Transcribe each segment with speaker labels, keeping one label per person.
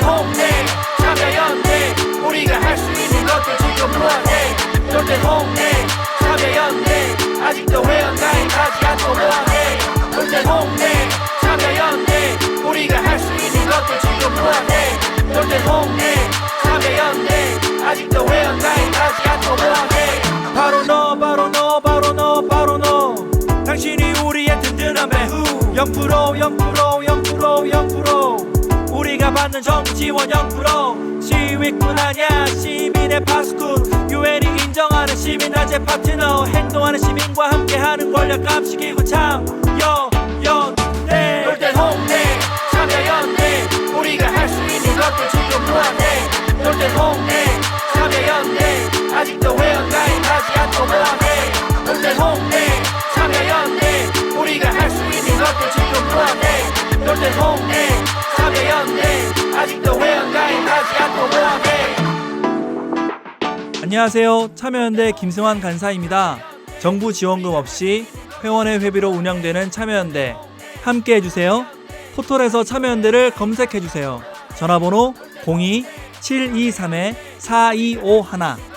Speaker 1: 홍대 참여연대 우리가 할 수 있는 것들 지금 뭐하네 놀때 홍대 참여연대 아직도 회원가입하지 않고 뭐하네 놀때 홍대 참여연대 우리가 할 수 있는 것들 지금 뭐하네 놀때 홍대 참여연대 아직도 회원가입하지 않고 뭐하네 바로 너 바로 너 바로 너 바로 너 당신이 우리의 든든한 배후 0% 우리가 받는 정부 지원 0% 시위꾼 아냐 시민의 파수꾼 유엔이 인정하는 시민단체 파트너 행동하는 시민과 함께하는 권력 감시기구 참여연대 놀때 홍대 참여연대 우리가 할 수 있는 것들 지금 뭐하네 놀때 홍대 참여연대 아직도 회원가입하지 않고 뭐하네 놀때 홍대 참여연대 우리가 할 수 있는 것들 지금 뭐하네 놀때 홍대 참여연대 아직도 회원가입하지 않고 뭐하네.
Speaker 2: 안녕하세요. 참여연대 김승환 간사입니다. 정부 지원금 없이 회원의 회비로 운영되는 참여연대 함께 해주세요. 포털에서 참여연대를 검색해주세요. 전화번호 02-723-4251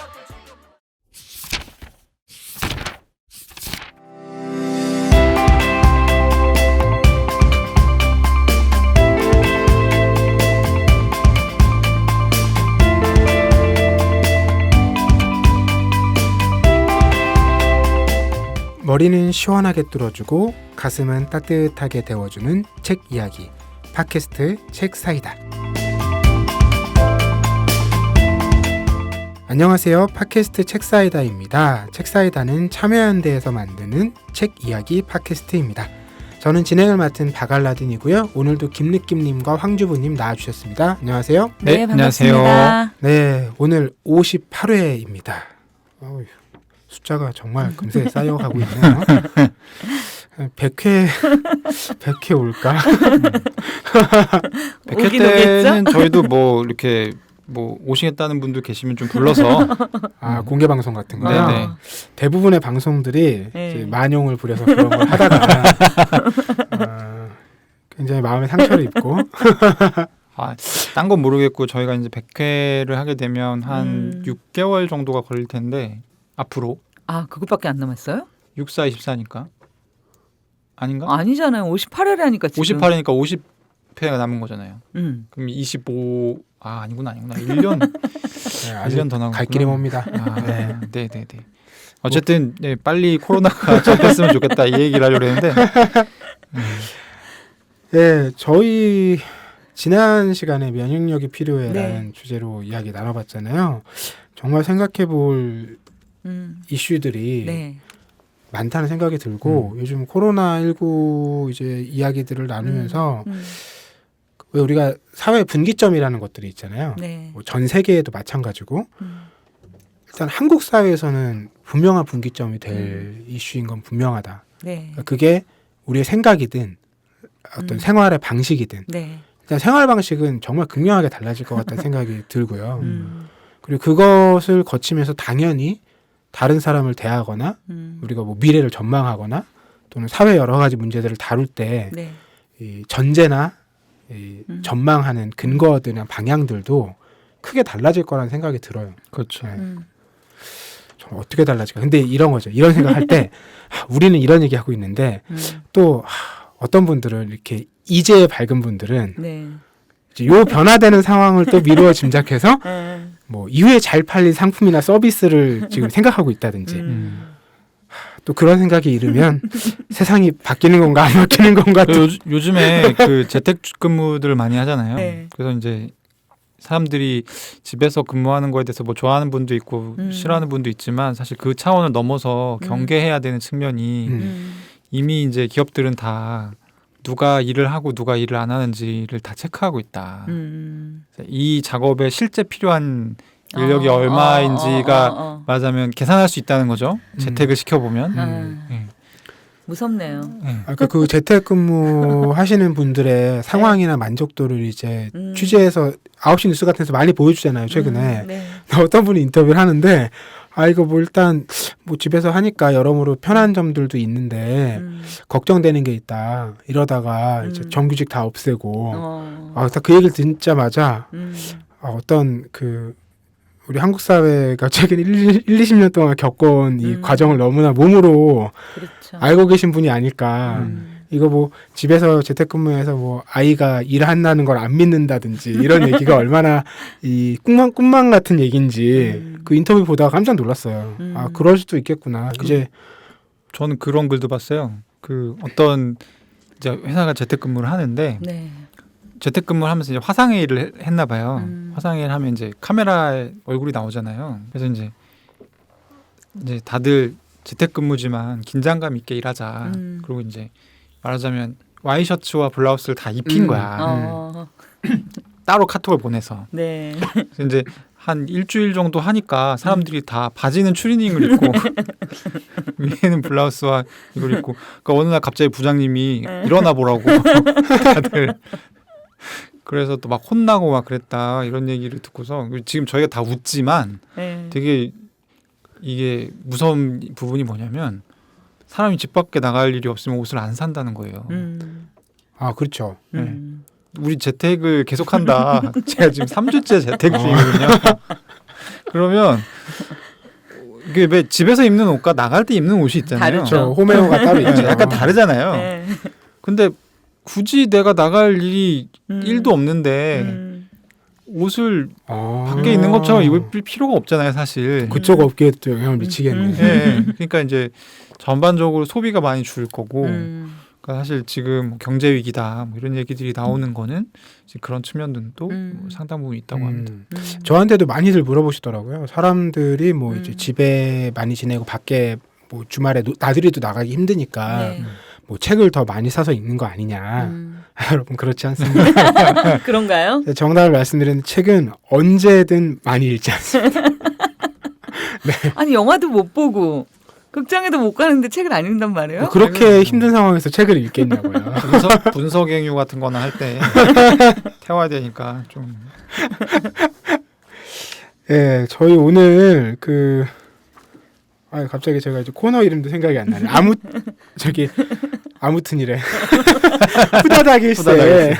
Speaker 3: 머리는 시원하게 뚫어주고 가슴은 따뜻하게 데워주는 책 이야기 팟캐스트 책사이다. 안녕하세요. 팟캐스트 책사이다입니다. 책사이다는 참여연대에서 만드는 책 이야기 팟캐스트입니다. 저는 진행을 맡은 박알라딘이고요. 오늘도 김느낌님과 황주부님 나와주셨습니다. 안녕하세요.
Speaker 4: 네, 반갑습니다.
Speaker 3: 네, 오늘 58회입니다. 숫자가 정말 금세 쌓여가고 있네요. 100회 올까?
Speaker 4: 100회
Speaker 5: 때는 저희도 뭐 이렇게 뭐 오시겠다는 분들 계시면 좀 불러서
Speaker 3: 공개 방송 같은 거요.
Speaker 5: 네네.
Speaker 3: 대부분의 방송들이
Speaker 4: 네.
Speaker 3: 이제 만용을 부려서 그런 걸 하다가 굉장히 마음에 상처를 입고
Speaker 5: 딴 건 모르겠고 저희가 이제 100회를 하게 되면 한 6개월 정도가 걸릴 텐데 앞으로
Speaker 4: 그것밖에 안 남았어요?
Speaker 5: 64, 24니까 아닌가?
Speaker 4: 아니잖아요. 58회라니까 지금.
Speaker 5: 58회니까 50회가 남은 거잖아요. 그럼 25 아니구나 1년
Speaker 3: 네, 아직
Speaker 5: 1년 더 남았구나.
Speaker 3: 갈 길이 멉니다.
Speaker 5: 네. 어쨌든 빨리 코로나가 잡혔으면 좋겠다 이 얘기를 하려고 했는데
Speaker 3: 네, 저희 지난 시간에 면역력이 필요해라는
Speaker 4: 네.
Speaker 3: 주제로 이야기 나눠봤잖아요. 정말 생각해볼 이슈들이
Speaker 4: 네.
Speaker 3: 많다는 생각이 들고 요즘 코로나19 이제 이야기들을 나누면서 왜 우리가 사회 분기점이라는 것들이 있잖아요.
Speaker 4: 네.
Speaker 3: 뭐 전 세계에도 마찬가지고 일단 한국 사회에서는 분명한 분기점이 될 이슈인 건 분명하다.
Speaker 4: 네.
Speaker 3: 그러니까 그게 우리의 생각이든 어떤 생활의 방식이든
Speaker 4: 네.
Speaker 3: 일단 생활 방식은 정말 극명하게 달라질 것 같다는 생각이 들고요. 그리고 그것을 거치면서 당연히 다른 사람을 대하거나 우리가 뭐 미래를 전망하거나 또는 사회 여러 가지 문제들을 다룰 때
Speaker 4: 네.
Speaker 3: 이 전제나 이 전망하는 근거들이나 방향들도 크게 달라질 거라는 생각이 들어요.
Speaker 5: 그렇죠.
Speaker 3: 정말 어떻게 달라질까? 근데 이런 거죠. 이런 생각할 때 우리는 이런 얘기하고 있는데 또 어떤 분들은 이렇게 이제 밝은 분들은
Speaker 4: 네.
Speaker 3: 이제 요 변화되는 상황을 또 미루어 짐작해서 뭐 이후에 잘 팔릴 상품이나 서비스를 지금 생각하고 있다든지 또 그런 생각이 이르면 세상이 바뀌는 건가 안 바뀌는 건가 또
Speaker 5: 요즘에 그 재택근무들을 많이 하잖아요.
Speaker 4: 네.
Speaker 5: 그래서 이제 사람들이 집에서 근무하는 거에 대해서 뭐 좋아하는 분도 있고 싫어하는 분도 있지만 사실 그 차원을 넘어서 경계해야 되는 측면이 이미 이제 기업들은 다 누가 일을 하고 누가 일을 안 하는지를 다 체크하고 있다. 이 작업에 실제 필요한 인력이 얼마인지가 말하자면 계산할 수 있다는 거죠. 재택을 시켜보면.
Speaker 4: 무섭네요.
Speaker 3: 아까 그 재택근무 하시는 분들의 상황이나 만족도를 이제 취재해서 9시 뉴스 같은 데서 많이 보여주잖아요 최근에.
Speaker 4: 네.
Speaker 3: 어떤 분이 인터뷰를 하는데 이거 뭐 일단 뭐 집에서 하니까 여러모로 편한 점들도 있는데 걱정되는 게 있다. 이러다가 이제 정규직 다 없애고 딱 그 얘기를 듣자마자 어떤 그 우리 한국 사회가 최근 20년 동안 겪어온 이 과정을 너무나 몸으로
Speaker 4: 그렇죠.
Speaker 3: 알고 계신 분이 아닐까. 이거 뭐 집에서 재택근무해서 뭐 아이가 일한다는 걸 안 믿는다든지 이런 얘기가 얼마나 이 꿈만 같은 얘기인지 그 인터뷰 보다가 깜짝 놀랐어요. 그럴 수도 있겠구나. 이제
Speaker 5: 저는 그런 글도 봤어요. 그 어떤 이제 회사가 재택근무를 하는데
Speaker 4: 네.
Speaker 5: 재택근무를 하면서 이제 화상회의를 했나 봐요. 화상회의를 하면 이제 카메라에 얼굴이 나오잖아요. 그래서 이제 다들 재택근무지만 긴장감 있게 일하자. 그리고 이제 말하자면 와이셔츠와 블라우스를 다 입힌 거야. 따로 카톡을 보내서.
Speaker 4: 네.
Speaker 5: 그래서 이제 한 일주일 정도 하니까 사람들이 다 바지는 추리닝을 입고 위에는 블라우스와 이걸 입고 그러니까 어느 날 갑자기 부장님이 일어나 보라고 다들 그래서 또 막 혼나고 막 그랬다 이런 얘기를 듣고서 지금 저희가 다 웃지만
Speaker 4: 네.
Speaker 5: 되게 이게 무서운 부분이 뭐냐면 사람이 집 밖에 나갈 일이 없으면 옷을 안 산다는 거예요.
Speaker 3: 그렇죠.
Speaker 5: 우리 재택을 계속한다. 제가 지금 3주째 재택 중이거든요. 그러면 이게 왜 집에서 입는 옷과 나갈 때 입는 옷이 있잖아요.
Speaker 4: 다르죠.
Speaker 3: 홈웨어가 따로 있죠.
Speaker 5: 약간 다르잖아요.
Speaker 4: 네.
Speaker 5: 근데 굳이 내가 나갈 일이 1도 없는데 옷을 밖에 있는 것처럼 입을 필요가 없잖아요, 사실.
Speaker 3: 그쪽 업계에 또 영향을 미치겠네.
Speaker 5: 네. 그러니까 이제 전반적으로 소비가 많이 줄 거고 그러니까 사실 지금 경제 위기다 뭐 이런 얘기들이 나오는 거는 지금 그런 측면도 상당 부분 있다고 합니다.
Speaker 3: 저한테도 많이들 물어보시더라고요. 사람들이 뭐 이제 집에 많이 지내고 밖에 뭐 주말에 나들이도 나가기 힘드니까
Speaker 4: 네.
Speaker 3: 뭐 책을 더 많이 사서 읽는 거 아니냐. 여러분 그렇지 않습니다.
Speaker 4: 그런가요?
Speaker 3: 정답을 말씀드리는 책은 언제든 많이 읽지 않습니다.
Speaker 4: 아니 영화도 못 보고 극장에도 못 가는데 책을 안 읽는단 말이에요?
Speaker 3: 그렇게 힘든 상황에서 책을 읽겠냐고요.
Speaker 5: 분석 행유 같은 거나 할 때 태워야 되니까 좀.
Speaker 3: 예, 저희 오늘 갑자기 제가 이제 코너 이름도 생각이 안 나네. 아무튼이래. 후다닥일세.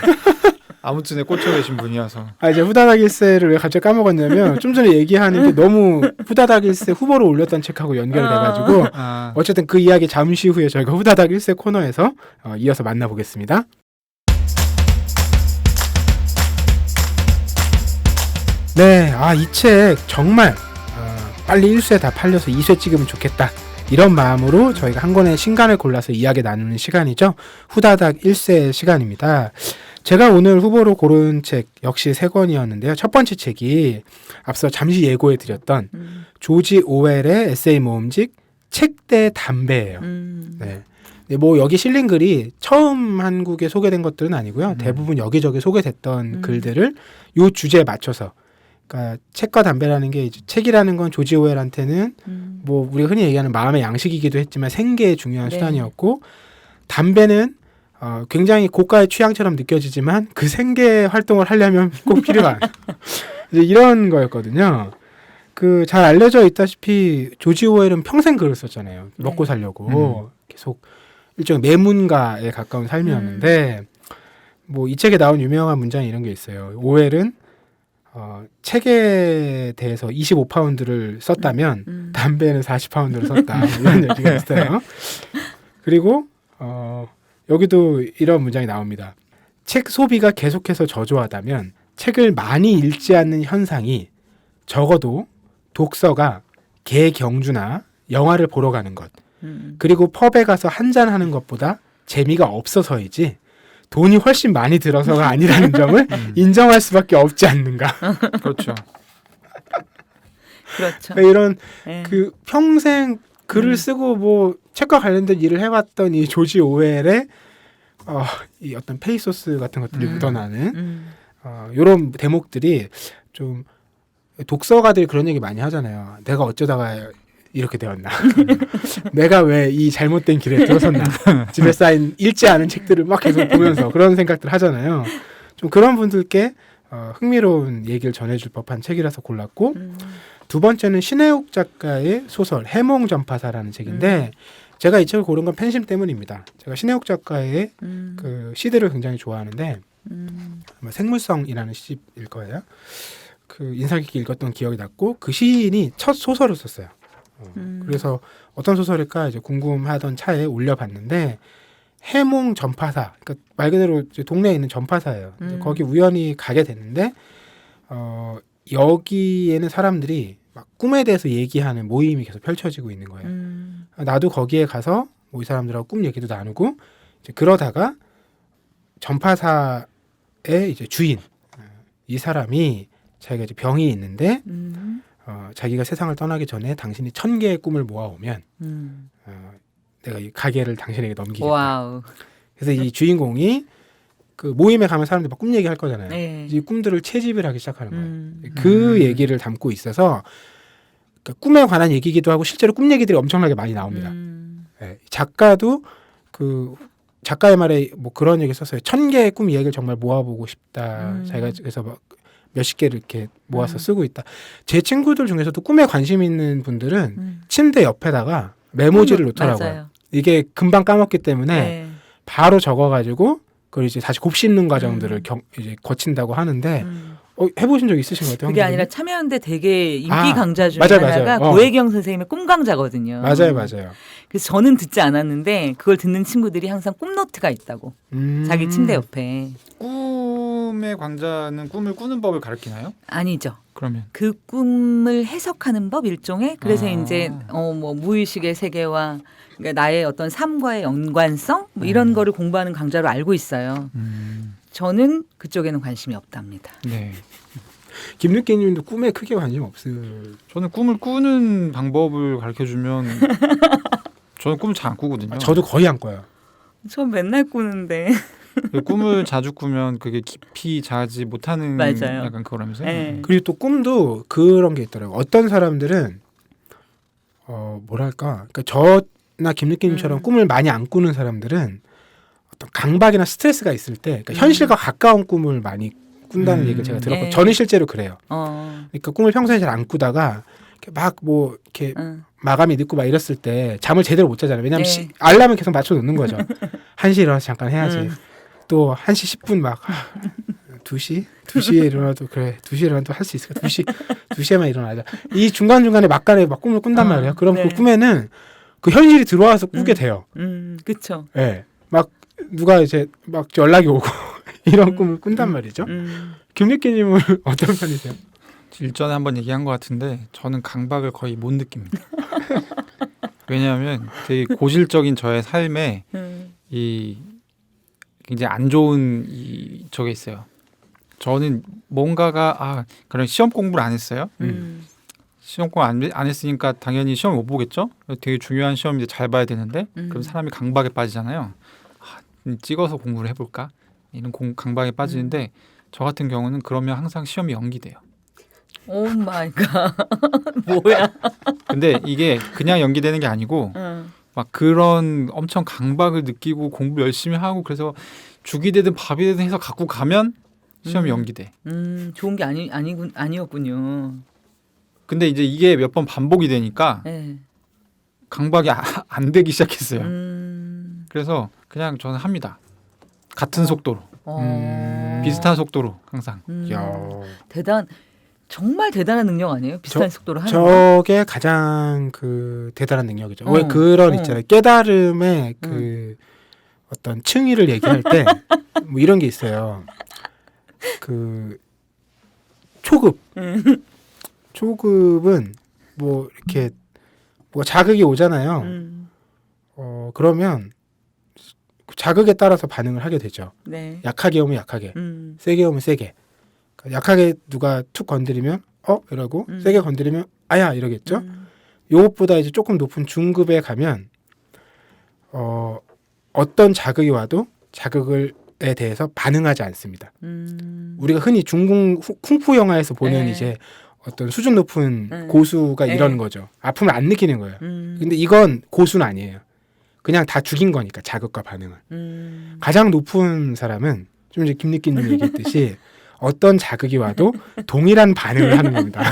Speaker 5: 아무튼에 꽂혀 계신 분이어서.
Speaker 3: 이제 후다닥일세를 왜 갑자기 까먹었냐면 좀 전에 얘기하는 게 너무 후다닥일세 후보로 올렸던 책하고 연결이 돼가지고 어쨌든 그 이야기 잠시 후에 저희가 후다닥일세 코너에서 이어서 만나보겠습니다. 네, 이 책 정말 빨리 1쇄 다 팔려서 2쇄 찍으면 좋겠다. 이런 마음으로 저희가 한 권의 신간을 골라서 이야기 나누는 시간이죠. 후다닥 1쇄 시간입니다. 제가 오늘 후보로 고른 책 역시 3권이었는데요. 첫 번째 책이 앞서 잠시 예고해드렸던 조지 오웰의 에세이 모음집 책 대 담배예요. 네. 뭐 여기 실린 글이 처음 한국에 소개된 것들은 아니고요. 대부분 여기저기 소개됐던 글들을 이 주제에 맞춰서 그러니까 책과 담배라는 게 이제 책이라는 건 조지 오웰한테는 뭐 우리가 흔히 얘기하는 마음의 양식이기도 했지만 생계의 중요한 수단이었고 담배는 굉장히 고가의 취향처럼 느껴지지만 그 생계 활동을 하려면 꼭 필요한 이제 이런 거였거든요. 잘 알려져 있다시피 조지 오웰은 평생 글을 썼잖아요. 먹고 살려고 계속 일종의 매문가에 가까운 삶이었는데 뭐 이 책에 나온 유명한 문장이 이런 게 있어요. 오웰은 책에 대해서 25파운드를 썼다면 담배는 40파운드를 썼다. 이런 얘기가 있어요. 그리고 여기도 이런 문장이 나옵니다. 책 소비가 계속해서 저조하다면 책을 많이 읽지 않는 현상이 적어도 독서가 개경주나 영화를 보러 가는 것 그리고 펍에 가서 한잔하는 것보다 재미가 없어서이지 돈이 훨씬 많이 들어서가 아니라는 점을 인정할 수밖에 없지 않는가.
Speaker 5: 그렇죠.
Speaker 4: 그렇죠.
Speaker 3: 이런 평생 글을 쓰고 뭐 책과 관련된 일을 해왔던 이 조지 오웰의 이 어떤 페이소스 같은 것들이 묻어나는 이런 대목들이 좀 독서가들이 그런 얘기 많이 하잖아요. 내가 어쩌다가 이렇게 되었나. 내가 왜 이 잘못된 길에 들어섰나. 집에 쌓인 읽지 않은 책들을 막 계속 보면서 그런 생각들 하잖아요. 좀 그런 분들께 흥미로운 얘기를 전해줄 법한 책이라서 골랐고 두 번째는 신혜욱 작가의 소설 해몽 전파사라는 책인데 제가 이 책을 고른 건 팬심 때문입니다. 제가 신혜욱 작가의 그 시들을 굉장히 좋아하는데 아마 생물성이라는 시일 거예요. 그 인상 깊게 읽었던 기억이 났고 그 시인이 첫 소설을 썼어요. 그래서 어떤 소설일까 이제 궁금하던 차에 올려봤는데 해몽 전파사, 그러니까 말 그대로 이제 동네에 있는 전파사예요. 거기 우연히 가게 됐는데 여기에는 사람들이 막 꿈에 대해서 얘기하는 모임이 계속 펼쳐지고 있는 거예요. 나도 거기에 가서 뭐 이 사람들하고 꿈 얘기도 나누고 이제 그러다가 전파사의 이제 주인 이 사람이 자기가 이제 병이 있는데 자기가 세상을 떠나기 전에 당신이 1000개의 꿈을 모아오면 내가 이 가게를 당신에게 넘기겠다.
Speaker 4: 와우.
Speaker 3: 그래서 이 주인공이 그 모임에 가면 사람들이 막 꿈 얘기할 거잖아요.
Speaker 4: 네.
Speaker 3: 이 꿈들을 채집을 하기 시작하는 거예요. 그 얘기를 담고 있어서 그러니까 꿈에 관한 얘기기도 하고 실제로 꿈 얘기들이 엄청나게 많이 나옵니다. 네. 작가도 그 작가의 말에 뭐 그런 얘기 썼어요. 1000개의 꿈 이야기를 정말 모아보고 싶다. 자기가 그래서 막 몇십 개를 이렇게 모아서 쓰고 있다. 제 친구들 중에서도 꿈에 관심 있는 분들은 침대 옆에다가 메모지를 놓더라고요.
Speaker 4: 맞아요.
Speaker 3: 이게 금방 까먹기 때문에
Speaker 4: 네.
Speaker 3: 바로 적어가지고 그걸 이제 다시 곱씹는 과정들을 이제 거친다고 하는데 해보신 적 있으신 것 같아요?
Speaker 4: 그게
Speaker 3: 형님은?
Speaker 4: 아니라 참여연대 되게 인기
Speaker 3: 아,
Speaker 4: 강좌 중에
Speaker 3: 맞아요,
Speaker 4: 하나가
Speaker 3: 맞아요.
Speaker 4: 고혜경 선생님의 꿈 강좌거든요.
Speaker 3: 맞아요.
Speaker 4: 그래서 저는 듣지 않았는데 그걸 듣는 친구들이 항상 꿈노트가 있다고. 자기 침대 옆에.
Speaker 5: 꿈의 강좌는 꿈을 꾸는 법을 가르치나요?
Speaker 4: 아니죠.
Speaker 5: 그러면
Speaker 4: 그 꿈을 해석하는 법 일종의. 그래서
Speaker 5: 아.
Speaker 4: 이제 뭐 무의식의 세계와 그러니까 나의 어떤 삶과의 연관성 뭐 이런 거를 공부하는 강좌로 알고 있어요. 저는 그쪽에는 관심이 없답니다.
Speaker 5: 네.
Speaker 3: 김느끼님도 꿈에 크게 관심 없을.
Speaker 5: 저는 꿈을 꾸는 방법을 가르쳐주면 저는 꿈을 잘 안 꾸거든요.
Speaker 3: 저도 거의 안 꿔요.
Speaker 4: 저 맨날 꾸는데.
Speaker 5: 꿈을 자주 꾸면 그게 깊이 자지 못하는
Speaker 4: 맞아요.
Speaker 5: 약간 그거라면서요.
Speaker 4: 네.
Speaker 3: 그리고 또 꿈도 그런 게 있더라고요. 어떤 사람들은 뭐랄까, 그러니까 저나 김느끼님처럼 꿈을 많이 안 꾸는 사람들은 어떤 강박이나 스트레스가 있을 때, 그러니까 현실과 가까운 꿈을 많이 꾼다는 얘기를 제가 들었고,
Speaker 4: 네.
Speaker 3: 저는 실제로 그래요.
Speaker 4: 어.
Speaker 3: 그러니까 꿈을 평소에 잘 안 꾸다가 막 뭐 이렇게 마감이 늦고 막 이랬을 때 잠을 제대로 못 자잖아요. 왜냐하면
Speaker 4: 네.
Speaker 3: 알람을 계속 맞춰 놓는 거죠. 1시에 일어나서 잠깐 해야지. 또 1시 10분 막 2시에 일어나도 그래. 2시에 일어나도 할 수 있을까? 2시에만 일어나자. 이 중간중간에 막간에 막 꿈을 꾼단 말이에요. 그럼
Speaker 4: 네.
Speaker 3: 그 꿈에는 그 현실이 들어와서 꾸게 돼요.
Speaker 4: 그렇죠.
Speaker 3: 예. 네. 막 누가 이제 막 연락이 오고 이런 꿈을 꾼단 말이죠. 김느끼님은 어떤 편이세요?
Speaker 5: 일전에 한번 얘기한 것 같은데 저는 강박을 거의 못 느낍니다. 왜냐하면 되게 고질적인 저의 삶에 이 굉장히 안 좋은 저게 있어요. 저는 뭔가가 그런 시험 공부를 안 했어요. 시험 공부 안 했으니까 당연히 시험 못 보겠죠. 되게 중요한 시험인데 잘 봐야 되는데 그럼 사람이 강박에 빠지잖아요. 찍어서 공부를 해볼까 이런 강박에 빠지는데 저 같은 경우는 그러면 항상 시험이 연기돼요.
Speaker 4: 오 마이 갓. 뭐야?
Speaker 5: 근데 이게 그냥 연기되는 게 아니고 막 그런 엄청 강박을 느끼고 공부 열심히 하고 그래서 죽이 되든 밥이 되든 해서 갖고 가면 시험이 연기돼.
Speaker 4: 좋은 게 아니었군요.
Speaker 5: 근데 이제 이게 몇 번 반복이 되니까
Speaker 4: 네.
Speaker 5: 강박이 안 되기 시작했어요. 그래서 그냥 저는 합니다. 같은 속도로. 비슷한 속도로 항상.
Speaker 3: 야.
Speaker 4: 정말 대단한 능력 아니에요? 비슷한 속도로 하는 거.
Speaker 3: 저게 가장 그 대단한 능력이죠. 왜 그런 있잖아요. 깨달음의 그 어떤 층위를 얘기할 때 뭐 이런 게 있어요. 그 초급은 뭐 이렇게 뭐 자극이 오잖아요. 그러면 자극에 따라서 반응을 하게 되죠.
Speaker 4: 네.
Speaker 3: 약하게 오면 약하게, 세게 오면 세게. 그러니까 약하게 누가 툭 건드리면 이러고 세게 건드리면 아야 이러겠죠. 요것보다 이제 조금 높은 중급에 가면 어떤 자극이 와도 자극에 대해서 반응하지 않습니다. 우리가 흔히 중국 쿵푸 영화에서 보는 이제 어떤 수준 높은 고수가 이러는 거죠. 아픔을 안 느끼는 거예요. 근데 이건 고수는 아니에요. 그냥 다 죽인 거니까 자극과 반응을. 가장 높은 사람은 좀 이제 김느끼님 얘기했듯이 어떤 자극이 와도 동일한 반응을 하는 겁니다.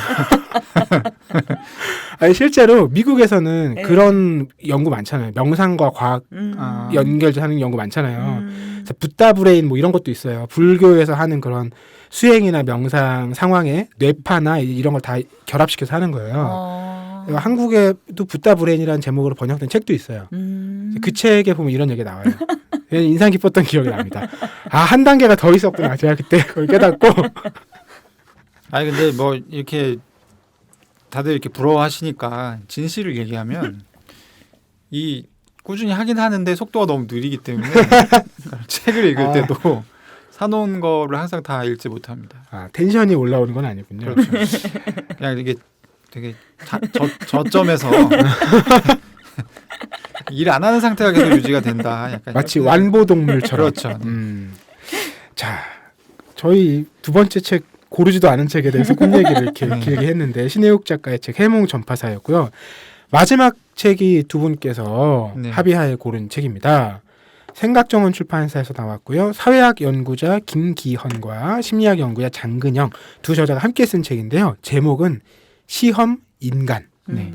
Speaker 3: 아니, 실제로 미국에서는
Speaker 4: 네.
Speaker 3: 그런 연구 많잖아요. 명상과 과학 연결하는 연구 많잖아요. 그래서 붓다 브레인 뭐 이런 것도 있어요. 불교에서 하는 그런 수행이나 명상 상황에 뇌파나 이런 걸 다 결합시켜서 하는 거예요. 한국에도 붓다 브레인이라는 제목으로 번역된 책도 있어요. 그 책에 보면 이런 얘기 나와요. 인상 깊었던 기억이 납니다. 아, 한 단계가 더 있었구나. 제가 그때 그걸 깨닫고.
Speaker 5: 아니 근데 뭐 이렇게 다들 이렇게 부러워하시니까 진실을 얘기하면 이 꾸준히 하긴 하는데 속도가 너무 느리기 때문에 책을 읽을 때도 사놓은 거를 항상 다 읽지 못합니다.
Speaker 3: 아, 텐션이 올라오는 건 아니군요.
Speaker 5: 그렇죠. 그냥 이게 되게 저점에서 일 안 하는 상태가 계속 유지가 된다. 약간
Speaker 3: 마치 완보동물처럼.
Speaker 5: 그렇죠.
Speaker 3: 자, 저희 두 번째 책 고르지도 않은 책에 대해서 꿈 얘기를 이렇게 길게 했는데 신혜욱 작가의 책 해몽 전파사였고요. 마지막 책이 두 분께서
Speaker 5: 네.
Speaker 3: 합의하에 고른 책입니다. 생각정원 출판사에서 나왔고요. 사회학 연구자 김기헌과 심리학 연구자 장근영 두 저자가 함께 쓴 책인데요. 제목은 시험 인간.
Speaker 5: 네.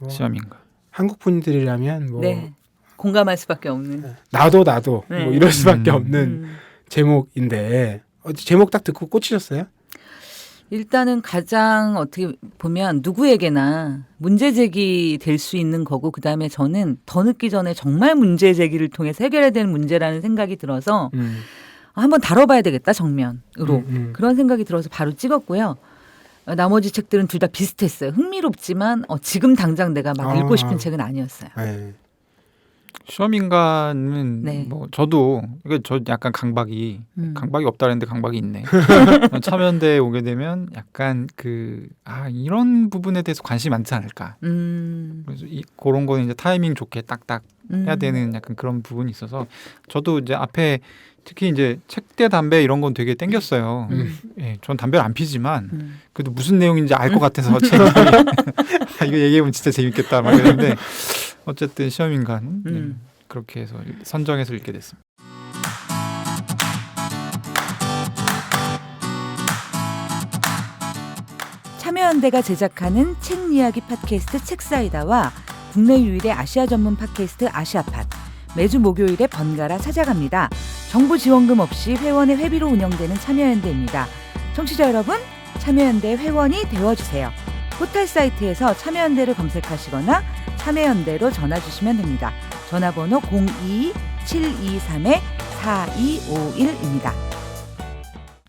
Speaker 5: 시험인가.
Speaker 3: 한국 분들이라면 뭐
Speaker 4: 네. 공감할 수밖에 없는.
Speaker 3: 나도
Speaker 4: 네.
Speaker 3: 뭐 이럴 수밖에 없는 제목인데 제목 딱 듣고 꽂히셨어요?
Speaker 4: 일단은 가장 어떻게 보면 누구에게나 문제 제기 될 수 있는 거고 그다음에 저는 더 늦기 전에 정말 문제 제기를 통해서 해결해야 되는 문제라는 생각이 들어서 한번 다뤄봐야 되겠다 정면으로 그런 생각이 들어서 바로 찍었고요. 나머지 책들은 둘 다 비슷했어요. 흥미롭지만 지금 당장 내가 막 읽고 싶은 책은 아니었어요.
Speaker 3: 네.
Speaker 5: 시험인간은
Speaker 4: 네.
Speaker 5: 뭐 저도 이거 저 약간 강박이 없다는데 강박이 있네. 참여연대에 오게 되면 약간 이런 부분에 대해서 관심이 많지 않을까. 그래서 그런 거는 이제 타이밍 좋게 딱딱 해야 되는 약간 그런 부분이 있어서 저도 이제 앞에 특히 이제 책대 담배 이런 건 되게 땡겼어요. 예, 전 담배를 안 피지만 그래도 무슨 내용인지 알 것 같아서 책이 이거 얘기해보면 진짜 재밌겠다 막 이랬는데 어쨌든 시험인간 그렇게 해서 선정해서 읽게 됐습니다.
Speaker 4: 참여연대가 제작하는 책 이야기 팟캐스트 책사이다와 국내 유일의 아시아 전문 팟캐스트 아시아팟 매주 목요일에 번갈아 찾아갑니다. 정부 지원금 없이 회원의 회비로 운영되는 참여연대입니다. 청취자 여러분, 참여연대 회원이 되어주세요. 포털 사이트에서 참여연대를 검색하시거나 참여연대로 전화 주시면 됩니다. 전화번호 02-723-4251입니다.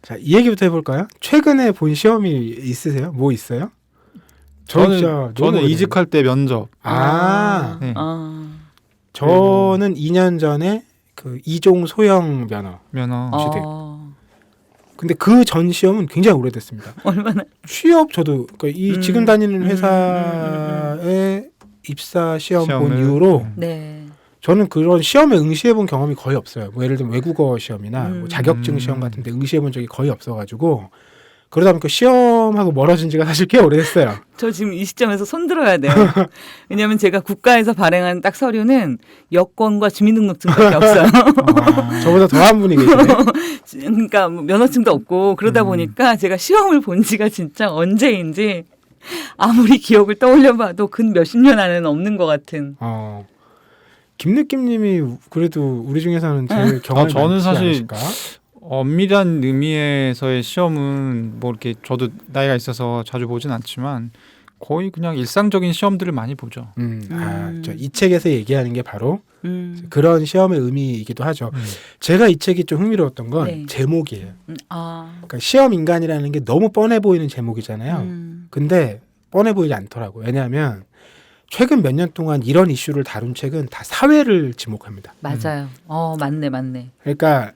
Speaker 3: 자, 이 얘기부터 해볼까요? 최근에 본 시험이 있으세요? 뭐 있어요?
Speaker 5: 저는 이직할 때 면접.
Speaker 3: 네. 저는 2년 전에 그 이종 소형 면허. 취득. 근데 그 전 시험은 굉장히 오래됐습니다.
Speaker 4: 얼마나?
Speaker 3: 취업 저도 그러니까 지금 다니는 회사에 입사 시험 본 이후로
Speaker 4: 네.
Speaker 3: 저는 그런 시험에 응시해 본 경험이 거의 없어요. 뭐 예를 들면 외국어 시험이나 뭐 자격증 시험 같은 데 응시해 본 적이 거의 없어가지고 그러다 보니까 시험하고 멀어진 지가 사실 꽤 오래됐어요.
Speaker 4: 저 지금 이 시점에서 손 들어야 돼요. 왜냐하면 제가 국가에서 발행한 딱 서류는 여권과 주민등록증밖에 없어요.
Speaker 3: 저보다 더한 분이 계시네.
Speaker 4: 그러니까 뭐 면허증도 없고 그러다 보니까 제가 시험을 본 지가 진짜 언제인지 아무리 기억을 떠올려봐도 근 몇십 년 안에는 없는 것 같은.
Speaker 3: 김느낌님이 그래도 우리 중에서는 제일 경험이
Speaker 5: 저는
Speaker 3: 많지
Speaker 5: 사실
Speaker 3: 않으실까?
Speaker 5: 엄밀한 의미에서의 시험은 뭐 이렇게 저도 나이가 있어서 자주 보진 않지만 거의 그냥 일상적인 시험들을 많이 보죠.
Speaker 3: 이 책에서 얘기하는 게 바로 그런 시험의 의미이기도 하죠. 제가 이 책이 좀 흥미로웠던 건
Speaker 4: 네.
Speaker 3: 제목이에요. 그러니까 시험 인간이라는 게 너무 뻔해 보이는 제목이잖아요. 근데 뻔해 보이지 않더라고요. 왜냐하면 최근 몇 년 동안 이런 이슈를 다룬 책은 다 사회를 지목합니다.
Speaker 4: 맞아요. 맞네.
Speaker 3: 그러니까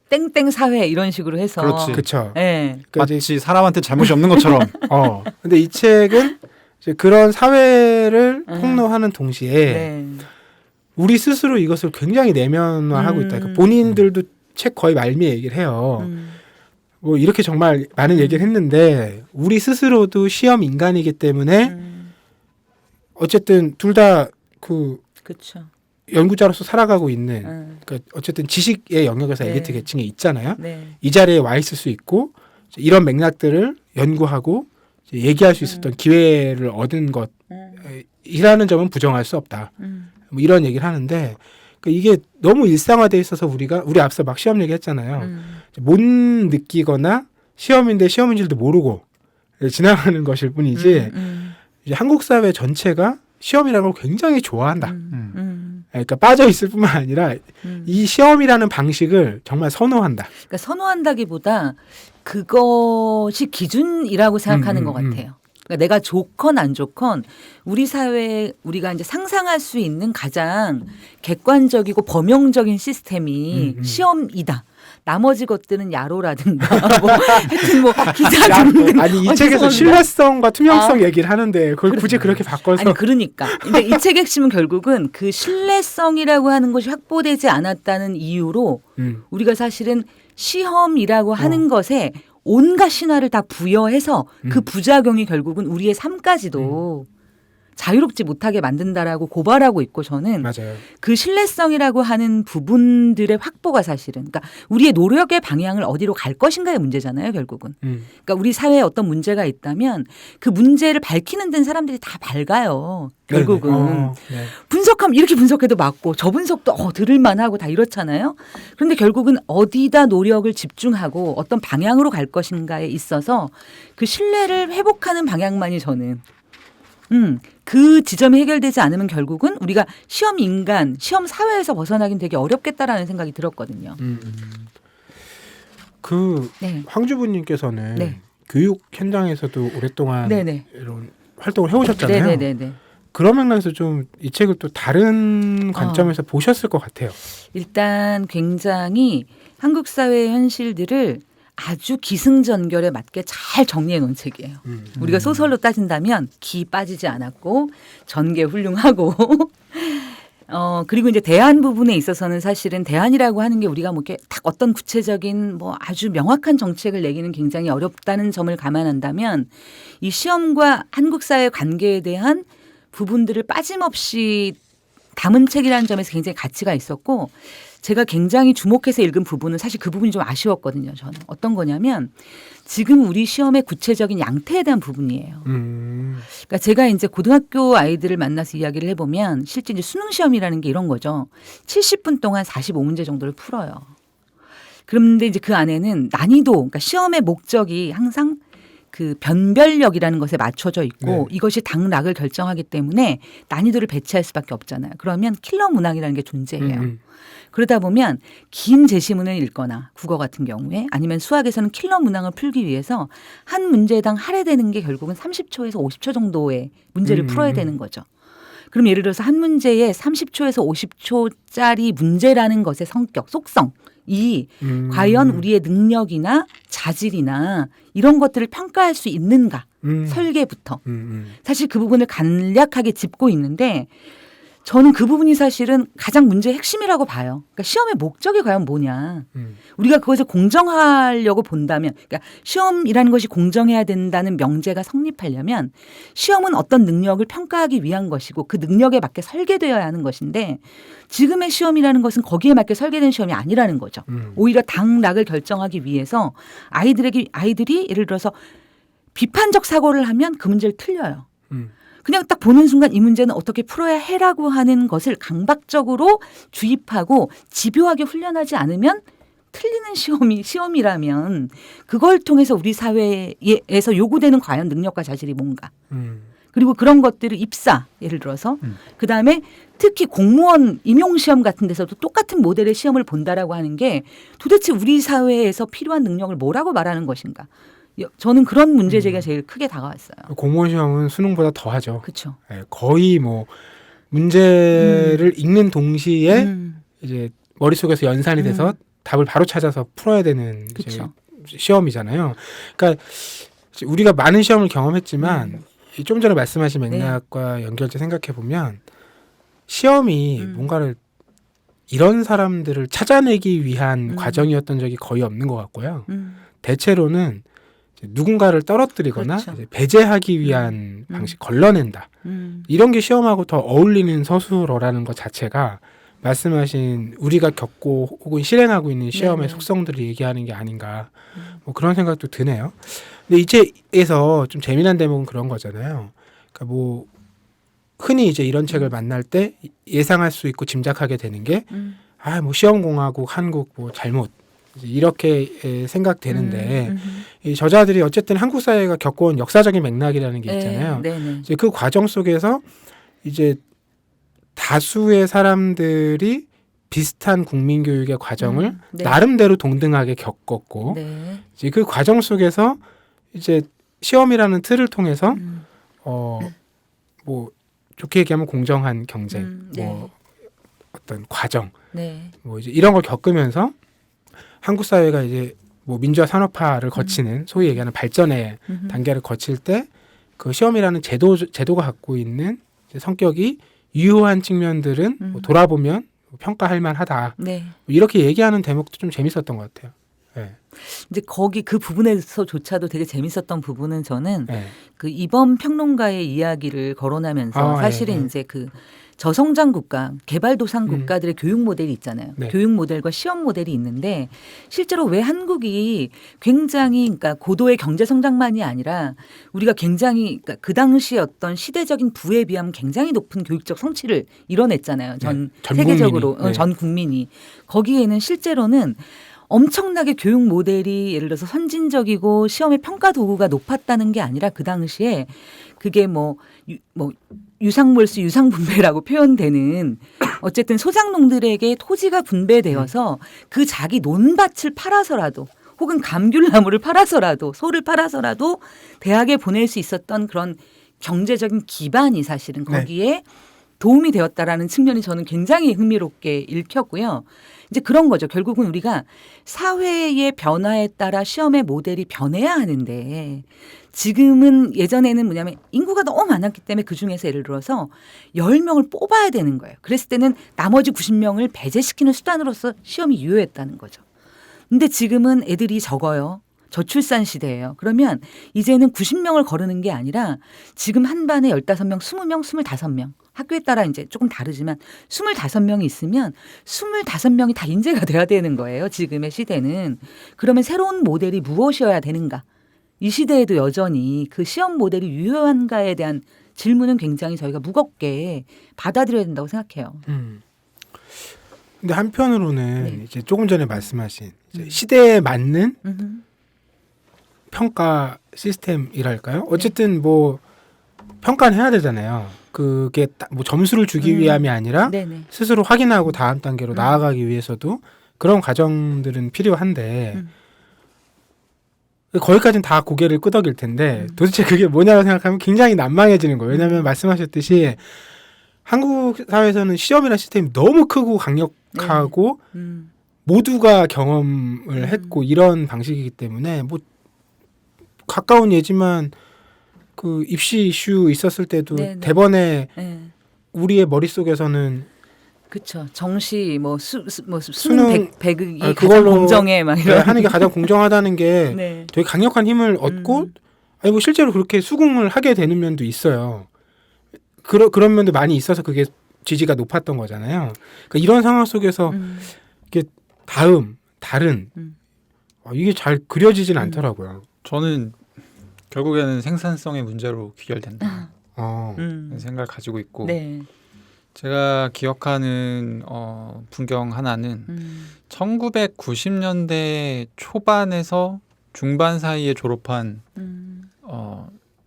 Speaker 4: 땡땡 사회 이런 식으로 해서.
Speaker 5: 그렇지.
Speaker 3: 그렇죠.
Speaker 4: 네.
Speaker 5: 마치 사람한테 잘못이 없는 것처럼.
Speaker 3: 근데 이 책은 이제 그런 사회를 폭로하는 동시에
Speaker 4: 네.
Speaker 3: 우리 스스로 이것을 굉장히 내면화하고 있다. 그러니까 본인들도 책 거의 말미에 얘기를 해요. 뭐 이렇게 정말 많은 얘기를 했는데 우리 스스로도 시험 인간이기 때문에 어쨌든 둘 다
Speaker 4: 그렇죠.
Speaker 3: 연구자로서 살아가고 있는 그러니까 어쨌든 지식의 영역에서
Speaker 4: 네.
Speaker 3: 엘리트 계층에 있잖아요.
Speaker 4: 네.
Speaker 3: 이 자리에 와 있을 수 있고 이런 맥락들을 연구하고 이제 얘기할 수 있었던 기회를 얻은 것이라는 점은 부정할 수 없다. 뭐 이런 얘기를 하는데 그러니까 이게 너무 일상화돼 있어서 우리 앞서 막 시험 얘기했잖아요. 못 느끼거나 시험인데 시험인 줄도 모르고 지나가는 것일 뿐이지 이제 한국 사회 전체가 시험이라는 걸 굉장히 좋아한다. 그러니까 빠져 있을 뿐만 아니라 이 시험이라는 방식을 정말 선호한다.
Speaker 4: 그러니까 선호한다기보다 그것이 기준이라고 생각하는 것 같아요. 그러니까 내가 좋건 안 좋건 우리 사회에 우리가 이제 상상할 수 있는 가장 객관적이고 범용적인 시스템이 시험이다. 나머지 것들은 야로라든가 뭐 하여튼 뭐 기자 등등
Speaker 3: 아니 이 책에서 신뢰성과 투명성 얘기를 하는데 그걸 굳이 그렇게 바꿔서
Speaker 4: 아니 그러니까 근데 이 책의 핵심은 결국은 그 신뢰성이라고 하는 것이 확보되지 않았다는 이유로 우리가 사실은 시험이라고 하는 것에 온갖 신화를 다 부여해서 그 부작용이 결국은 우리의 삶까지도 자유롭지 못하게 만든다라고 고발하고 있고 저는
Speaker 3: 맞아요.
Speaker 4: 그 신뢰성이라고 하는 부분들의 확보가 사실은 그러니까 우리의 노력의 방향을 어디로 갈 것인가의 문제잖아요 결국은. 그러니까 우리 사회에 어떤 문제가 있다면 그 문제를 밝히는 데는 사람들이 다 밝아요. 결국은
Speaker 3: 네.
Speaker 4: 분석하면 이렇게 분석해도 맞고 저 분석도 들을만하고 다 이렇잖아요. 그런데 결국은 어디다 노력을 집중하고 어떤 방향으로 갈 것인가에 있어서 그 신뢰를 회복하는 방향만이 저는 그 지점이 해결되지 않으면 결국은 우리가 시험 인간, 시험 사회에서 벗어나긴 되게 어렵겠다라는 생각이 들었거든요.
Speaker 3: 그
Speaker 4: 네.
Speaker 3: 황주부님께서는
Speaker 4: 네.
Speaker 3: 교육 현장에서도 오랫동안
Speaker 4: 네네.
Speaker 3: 이런 활동을 해오셨잖아요.
Speaker 4: 네네네.
Speaker 3: 그런 맥락에서 좀 이 책을 또 다른 관점에서 보셨을 것 같아요.
Speaker 4: 일단 굉장히 한국 사회의 현실들을 아주 기승전결에 맞게 잘 정리해 놓은 책이에요. 우리가 소설로 따진다면 기 빠지지 않았고 전개 훌륭하고 그리고 이제 대안 부분에 있어서는 사실은 대안이라고 하는 게 우리가 뭐 이렇게 딱 어떤 구체적인 뭐 아주 명확한 정책을 내기는 굉장히 어렵다는 점을 감안한다면 이 시험과 한국 사회 관계에 대한 부분들을 빠짐없이 담은 책이라는 점에서 굉장히 가치가 있었고 제가 굉장히 주목해서 읽은 부분은 사실 그 부분이 좀 아쉬웠거든요. 저는 어떤 거냐면 지금 우리 시험의 구체적인 양태에 대한 부분이에요. 그러니까 제가 이제 고등학교 아이들을 만나서 이야기를 해보면 실제 이제 수능 시험이라는 게 이런 거죠. 70분 동안 45문제 정도를 풀어요. 그런데 이제 그 안에는 난이도, 그러니까 시험의 목적이 항상 그 변별력이라는 것에 맞춰져 있고 이것이 당락을 결정하기 때문에 난이도를 배치할 수밖에 없잖아요. 그러면 킬러 문항이라는 게 존재해요. 그러다 보면 긴 제시문을 읽거나 국어 같은 경우에 아니면 수학에서는 킬러 문항을 풀기 위해서 한 문제당 할애되는 게 결국은 30초에서 50초 정도의 문제를 풀어야 되는 거죠. 그럼 예를 들어서 한 문제에 30초에서 50초짜리 문제라는 것의 성격, 속성 이 과연 우리의 능력이나 자질이나 이런 것들을 평가할 수 있는가 설계부터 사실 그 부분을 간략하게 짚고 있는데 저는 그 부분이 사실은 가장 문제의 핵심이라고 봐요. 그러니까 시험의 목적이 과연 뭐냐. 우리가 그것을 공정하려고 본다면 그러니까 시험이라는 것이 공정해야 된다는 명제가 성립하려면 시험은 어떤 능력을 평가하기 위한 것이고 그 능력에 맞게 설계되어야 하는 것인데 지금의 시험이라는 것은 거기에 맞게 설계된 시험이 아니라는 거죠. 오히려 당락을 결정하기 위해서 아이들이 예를 들어서 비판적 사고를 하면 그 문제를 틀려요. 그냥 딱 보는 순간 이 문제는 어떻게 풀어야 해라고 하는 것을 강박적으로 주입하고 집요하게 훈련하지 않으면 틀리는 시험이라면 그걸 통해서 우리 사회에서 요구되는 과연 능력과 자질이 뭔가. 그리고 그런 것들을 예를 들어서 그다음에 특히 공무원 임용시험 같은 데서도 똑같은 모델의 시험을 본다라고 하는 게 도대체 우리 사회에서 필요한 능력을 뭐라고 말하는 것인가. 저는 그런 문제 제기가 제일 크게 다가왔어요.
Speaker 3: 공무원 시험은 수능보다 더 하죠.
Speaker 4: 그렇죠.
Speaker 3: 거의 뭐 문제를 읽는 동시에 이제 머릿속에서 연산이 돼서 답을 바로 찾아서 풀어야 되는 이제 시험이잖아요. 그러니까 우리가 많은 시험을 경험했지만 좀 전에 말씀하신 맥락과 연결돼 생각해 보면 시험이 뭔가를 이런 사람들을 찾아내기 위한 과정이었던 적이 거의 없는 것 같고요. 대체로는 누군가를 떨어뜨리거나 이제 배제하기 위한 방식, 걸러낸다. 이런 게 시험하고 더 어울리는 서술어라는 것 자체가 말씀하신 우리가 겪고 혹은 실행하고 있는 시험의
Speaker 4: 네네.
Speaker 3: 속성들을 얘기하는 게 아닌가 뭐 그런 생각도 드네요. 근데 이 책에서 좀 재미난 대목은 그런 거잖아요. 그러니까 뭐 흔히 이제 이런 책을 만날 때 예상할 수 있고 짐작하게 되는 게 뭐 시험공화국 한국 뭐 잘못 이제 이렇게 생각되는데 이 저자들이 어쨌든 한국 사회가 겪어온 역사적인 맥락이라는 게 있잖아요.
Speaker 4: 네네.
Speaker 3: 이제 그 과정 속에서 이제 다수의 사람들이 비슷한 국민 교육의 과정을
Speaker 4: 네.
Speaker 3: 나름대로 동등하게 겪었고
Speaker 4: 네.
Speaker 3: 이제 그 과정 속에서 이제 시험이라는 틀을 통해서 뭐 좋게 얘기하면 공정한 경쟁,
Speaker 4: 네.
Speaker 3: 뭐 어떤 과정,
Speaker 4: 네.
Speaker 3: 뭐 이제 이런 걸 겪으면서 한국 사회가 이제 뭐 민주화 산업화를 거치는 소위 얘기하는 발전의 단계를 거칠 때 그 시험이라는 제도가 갖고 있는 이제 성격이 유효한 측면들은 뭐 돌아보면 평가할 만하다.
Speaker 4: 네.
Speaker 3: 이렇게 얘기하는 대목도 좀 재밌었던 것 같아요. 네.
Speaker 4: 이제 거기 그 부분에서조차도 되게 재밌었던 부분은 저는
Speaker 3: 네.
Speaker 4: 그 이번 평론가의 이야기를 거론하면서 사실은
Speaker 3: 네.
Speaker 4: 이제 그 저성장 국가, 개발도상 국가들의 교육 모델이 있잖아요.
Speaker 3: 네.
Speaker 4: 교육 모델과 시험 모델이 있는데 실제로 왜 한국이 굉장히 그러니까 고도의 경제 성장만이 아니라 우리가 굉장히 그러니까 그 당시 어떤 시대적인 부에 비하면 굉장히 높은 교육적 성취를 이뤄냈잖아요. 전 세계적으로
Speaker 3: 국민이. 네.
Speaker 4: 전 국민이. 거기에는 실제로는 엄청나게 교육 모델이 예를 들어서 선진적이고 시험의 평가 도구가 높았다는 게 아니라 그 당시에 그게 뭐 유상몰수 유상분배라고 표현되는 어쨌든 소작농들에게 토지가 분배되어서 그 자기 논밭을 팔아서라도 혹은 감귤나무를 팔아서라도 소를 팔아서라도 대학에 보낼 수 있었던 그런 경제적인 기반이 사실은 거기에 도움이 되었다라는 측면이 저는 굉장히 흥미롭게 읽혔고요. 이제 그런 거죠. 결국은 우리가 사회의 변화에 따라 시험의 모델이 변해야 하는데 지금은 예전에는 뭐냐면 인구가 너무 많았기 때문에 그중에서 예를 들어서 10명을 뽑아야 되는 거예요. 그랬을 때는 나머지 90명을 배제시키는 수단으로서 시험이 유효했다는 거죠. 근데 지금은 애들이 적어요. 저출산 시대예요. 그러면 이제는 90명을 거르는 게 아니라 지금 한 반에 15명, 20명, 25명. 학교에 따라 이제 조금 다르지만 25명이 있으면 25명이 다 인재가 돼야 되는 거예요. 지금의 시대는. 그러면 새로운 모델이 무엇이어야 되는가? 이 시대에도 여전히 그 시험 모델이 유효한가에 대한 질문은 굉장히 저희가 무겁게 받아들여야 된다고 생각해요.
Speaker 3: 근데 한편으로는
Speaker 4: 네.
Speaker 3: 이제 조금 전에 말씀하신 이제 시대에 맞는 평가 시스템이랄까요? 어쨌든 뭐 평가는 해야 되잖아요. 그게 뭐 점수를 주기 위함이 아니라
Speaker 4: 네네.
Speaker 3: 스스로 확인하고 다음 단계로 나아가기 위해서도 그런 과정들은 필요한데 거기까지는 다 고개를 끄덕일 텐데 도대체 그게 뭐냐고 생각하면 굉장히 난망해지는 거예요. 왜냐하면 말씀하셨듯이 한국 사회에서는 시험이라는 시스템이 너무 크고 강력하고 모두가 경험을 했고 이런 방식이기 때문에 뭐 가까운 예지만 그 입시 이슈 있었을 때도
Speaker 4: 네네.
Speaker 3: 대번에
Speaker 4: 네.
Speaker 3: 우리의 머릿속에서는
Speaker 4: 그렇죠. 정시 뭐 수능
Speaker 3: 수능,
Speaker 4: 100이
Speaker 3: 아니,
Speaker 4: 가장
Speaker 3: 그걸로
Speaker 4: 공정해 막 이런
Speaker 3: 하는 게 가장 공정하다는 게
Speaker 4: 네.
Speaker 3: 되게 강력한 힘을 얻고 아니 뭐 실제로 그렇게 수긍을 하게 되는 면도 있어요. 그런 면도 많이 있어서 그게 지지가 높았던 거잖아요. 그러니까 이런 상황 속에서 이게 다른 이게 잘 그려지진 않더라고요.
Speaker 5: 저는 결국에는 생산성의 문제로 귀결된다 생각을 가지고 있고
Speaker 4: 네.
Speaker 5: 제가 기억하는 풍경 하나는 1990년대 초반에서 중반 사이에 졸업한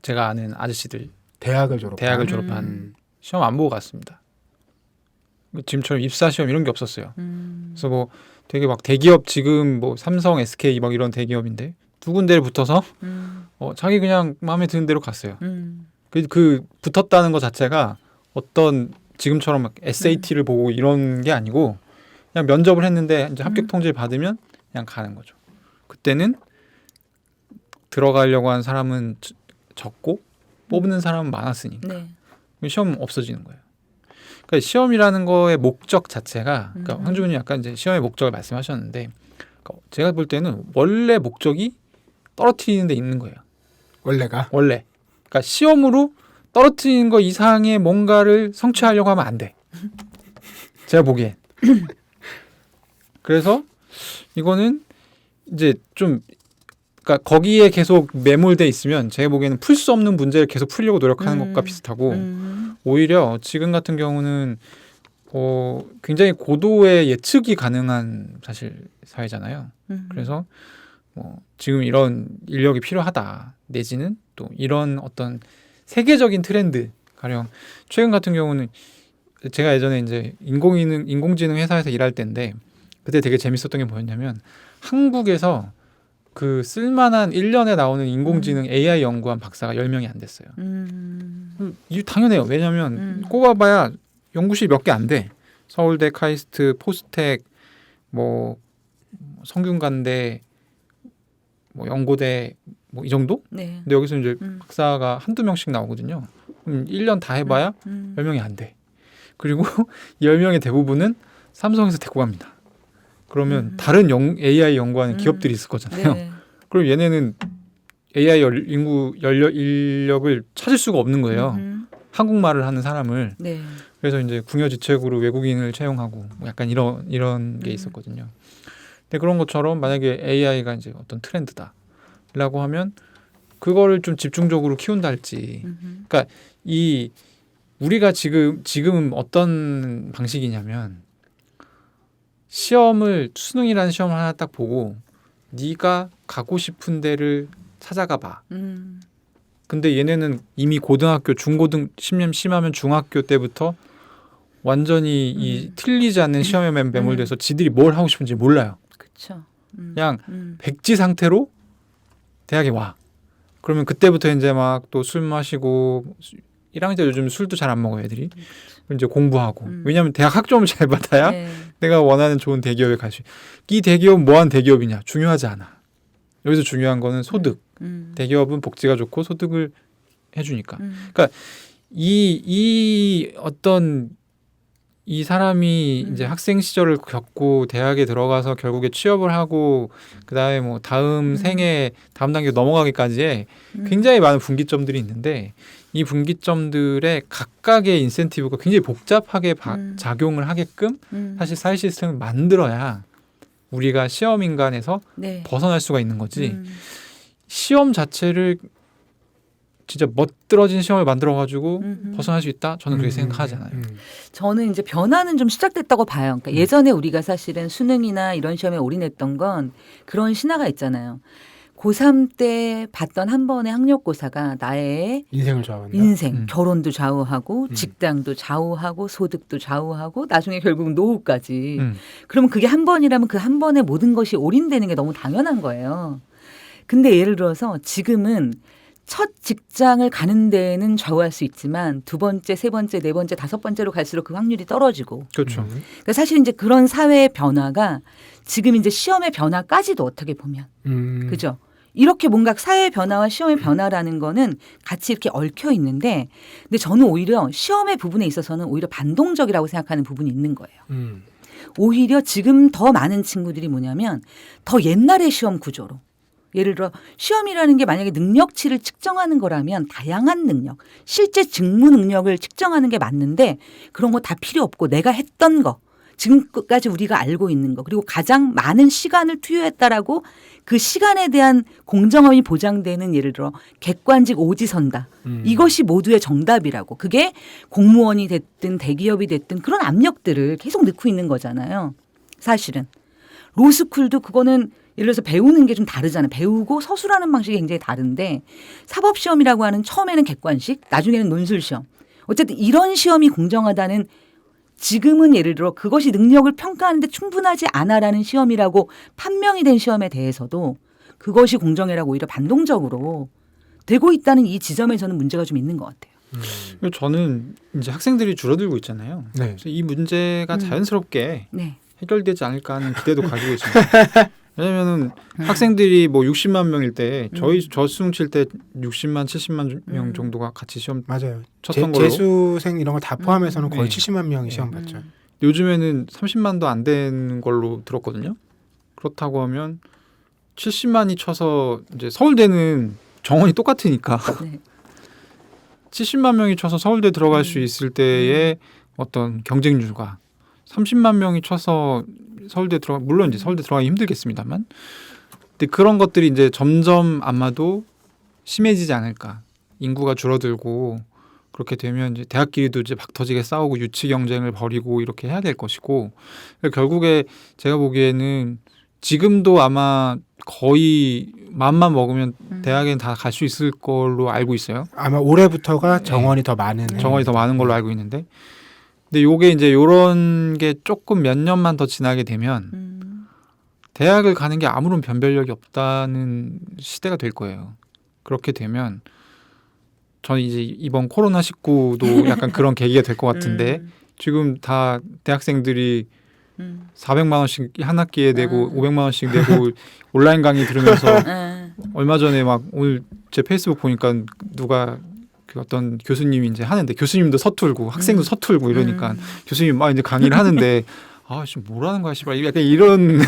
Speaker 5: 제가 아는 아저씨들
Speaker 3: 대학을
Speaker 5: 졸업한 시험 안 보고 갔습니다. 지금처럼 입사 시험 이런 게 없었어요. 그래서 뭐 되게 막 대기업 지금 뭐 삼성, SK 막 이런 대기업인데 두 군데를 붙어서 자기 그냥 마음에 드는 대로 갔어요. 그 붙었다는 것 자체가 어떤 지금처럼 막 SAT를 보고 이런 게 아니고 그냥 면접을 했는데 이제 합격 통지를 받으면 그냥 가는 거죠. 그때는 들어가려고 한 사람은 적고 뽑는 사람은 많았으니까
Speaker 4: 네.
Speaker 5: 시험 없어지는 거예요. 그러니까 시험이라는 거의 목적 자체가 그러니까 황주민이 약간 이제 시험의 목적을 말씀하셨는데 그러니까 제가 볼 때는 원래 목적이 떨어뜨리는 데 있는 거예요. 원래. 그러니까 시험으로 떨어뜨리는 거 이상의 뭔가를 성취하려고 하면 안 돼. 제가 보기엔. 그래서 이거는 이제 좀 그러니까 거기에 계속 매몰돼 있으면 제가 보기에는 풀 수 없는 문제를 계속 풀려고 노력하는 것과 비슷하고 오히려 지금 같은 경우는 굉장히 고도의 예측이 가능한 사실 사회잖아요. 그래서 지금 이런 인력이 필요하다 내지는 또 이런 어떤 세계적인 트렌드 가령 최근 같은 경우는 제가 예전에 이제 인공지능 회사에서 일할 때인데 그때 되게 재밌었던 게 뭐였냐면 한국에서 그 쓸만한 1년에 나오는 인공지능 AI 연구한 박사가 10명이 안 됐어요. 이게 당연해요. 왜냐하면 꼽아봐야 연구실 몇 개 안 돼. 서울대, 카이스트, 포스텍, 뭐 성균관대, 뭐 연고대 뭐 이 정도?
Speaker 4: 네.
Speaker 5: 근데 여기서 이제 박사가 한두 명씩 나오거든요. 1년 다 해봐야 10명이 안 돼. 그리고 10명의 대부분은 삼성에서 데리고 갑니다. 그러면 다른 AI 연구하는 기업들이 있을 거잖아요.
Speaker 4: 네.
Speaker 5: 그럼 얘네는 AI 인력을 찾을 수가 없는 거예요. 한국말을 하는 사람을.
Speaker 4: 네.
Speaker 5: 그래서 이제 궁여지책으로 외국인을 채용하고 뭐 약간 이런 게 있었거든요. 근데 그런 것처럼 만약에 AI가 이제 어떤 트렌드다라고 하면 그거를 좀 집중적으로 키운다 할지. 그러니까 우리가 지금 어떤 방식이냐면 수능이라는 시험을 하나 딱 보고 네가 가고 싶은 데를 찾아가 봐. 근데 얘네는 이미 고등학교, 심하면 중학교 때부터 완전히 이 틀리지 않는 시험에 매몰돼서 지들이 뭘 하고 싶은지 몰라요.
Speaker 4: 그렇죠.
Speaker 5: 그냥 백지 상태로 대학에 와. 그러면 그때부터 이제 막 또 술 마시고 1학년 때 요즘 술도 잘 안 먹어요, 애들이. 이제 공부하고. 왜냐하면 대학 학점을 잘 받아야
Speaker 4: 네.
Speaker 5: 내가 원하는 좋은 대기업에 갈 수 있어요. 이 대기업은 뭐한 대기업이냐? 중요하지 않아. 여기서 중요한 거는 소득. 대기업은 복지가 좋고 소득을 해주니까. 그러니까 이 사람이 이제 학생 시절을 겪고 대학에 들어가서 결국에 취업을 하고 그다음에 뭐 다음 생애 다음 단계 넘어가기까지의 굉장히 많은 분기점들이 있는데 이 분기점들의 각각의 인센티브가 굉장히 복잡하게 작용을 하게끔 사실 사회 시스템을 만들어야 우리가 시험 인간에서
Speaker 4: 네.
Speaker 5: 벗어날 수가 있는 거지. 시험 자체를 진짜 멋들어진 시험을 만들어가지고 벗어날 수 있다? 저는 그렇게 생각하지 않아요.
Speaker 4: 저는 이제 변화는 좀 시작됐다고 봐요. 그러니까 예전에 우리가 사실은 수능이나 이런 시험에 올인했던 건 그런 신화가 있잖아요. 고3 때 봤던 한 번의 학력고사가 나의
Speaker 3: 인생을 좌우한다.
Speaker 4: 인생, 결혼도 좌우하고 직장도 좌우하고 소득도 좌우하고 나중에 결국은 노후까지. 그러면 그게 한 번이라면 그 한 번에 모든 것이 올인되는 게 너무 당연한 거예요. 근데 예를 들어서 지금은 첫 직장을 가는 데에는 좌우할 수 있지만 두 번째, 세 번째, 네 번째, 다섯 번째로 갈수록 그 확률이 떨어지고.
Speaker 5: 그렇죠.
Speaker 4: 그러니까 사실 이제 그런 사회의 변화가 지금 이제 시험의 변화까지도 어떻게 보면. 그죠? 이렇게 뭔가 사회의 변화와 시험의 변화라는 거는 같이 이렇게 얽혀 있는데 근데 저는 오히려 시험의 부분에 있어서는 오히려 반동적이라고 생각하는 부분이 있는 거예요. 오히려 지금 더 많은 친구들이 뭐냐면 더 옛날의 시험 구조로 예를 들어 시험이라는 게 만약에 능력치를 측정하는 거라면 다양한 능력, 실제 직무 능력을 측정하는 게 맞는데 그런 거 다 필요 없고 내가 했던 거 지금까지 우리가 알고 있는 거 그리고 가장 많은 시간을 투여했다라고 그 시간에 대한 공정함이 보장되는 예를 들어 객관직 오지선다. 이것이 모두의 정답이라고. 그게 공무원이 됐든 대기업이 됐든 그런 압력들을 계속 넣고 있는 거잖아요. 사실은. 로스쿨도 그거는 예를 들어서 배우는 게 좀 다르잖아요. 배우고 서술하는 방식이 굉장히 다른데 사법시험이라고 하는 처음에는 객관식 나중에는 논술시험. 어쨌든 이런 시험이 공정하다는 지금은 예를 들어 그것이 능력을 평가하는데 충분하지 않아라는 시험이라고 판명이 된 시험에 대해서도 그것이 공정해라고 오히려 반동적으로 되고 있다는 이 지점에서는 문제가 좀 있는 것 같아요.
Speaker 5: 저는 이제 학생들이 줄어들고 있잖아요.
Speaker 3: 네.
Speaker 5: 그래서 이 문제가 자연스럽게
Speaker 4: 네.
Speaker 5: 해결되지 않을까 하는 기대도 가지고 있습니다. 왜냐면은 학생들이 뭐 60만 명일 때 저 수능 칠 때 60만 70만 명 정도가 같이 시험
Speaker 3: 맞아요.
Speaker 5: 쳤던 걸로
Speaker 3: 재수생 이런 걸 다 포함해서는 거의
Speaker 5: 네.
Speaker 3: 70만 명이 시험 봤죠.
Speaker 5: 요즘에는 30만도 안 되는 걸로 들었거든요. 그렇다고 하면 70만이 쳐서 이제 서울대는 정원이 똑같으니까
Speaker 4: 네.
Speaker 5: 70만 명이 쳐서 서울대 들어갈 수 있을 때의 어떤 경쟁률과 30만 명이 쳐서 서울대 들어가 물론 이제 서울대 들어가기 힘들겠습니다만, 근데 그런 것들이 이제 점점 아마도 심해지지 않을까. 인구가 줄어들고 그렇게 되면 이제 대학끼리도 이제 막 터지게 싸우고 유치 경쟁을 벌이고 이렇게 해야 될 것이고, 결국에 제가 보기에는 지금도 아마 거의 마음만 먹으면 대학에는 다 갈 수 있을 걸로 알고 있어요.
Speaker 3: 아마 올해부터가 정원이 더 많은
Speaker 5: 정원이 더 많은 걸로 알고 있는데, 근데 요게 이제 요런 게 조금 몇 년만 더 지나게 되면 대학을 가는 게 아무런 변별력이 없다는 시대가 될 거예요. 그렇게 되면 저는 이제 이번 코로나19도 약간 그런 계기가 될 것 같은데, 지금 다 대학생들이 400만 원씩 한 학기에 내고 500만 원씩 내고 온라인 강의 들으면서 얼마 전에 막 오늘 제 페이스북 보니까 누가 그 어떤 교수님이 이제 하는데, 교수님도 서툴고 학생도 서툴고 이러니까 교수님 막 이제 강의를 하는데 아 지금 뭐라는 거야 씨발, 약간 이런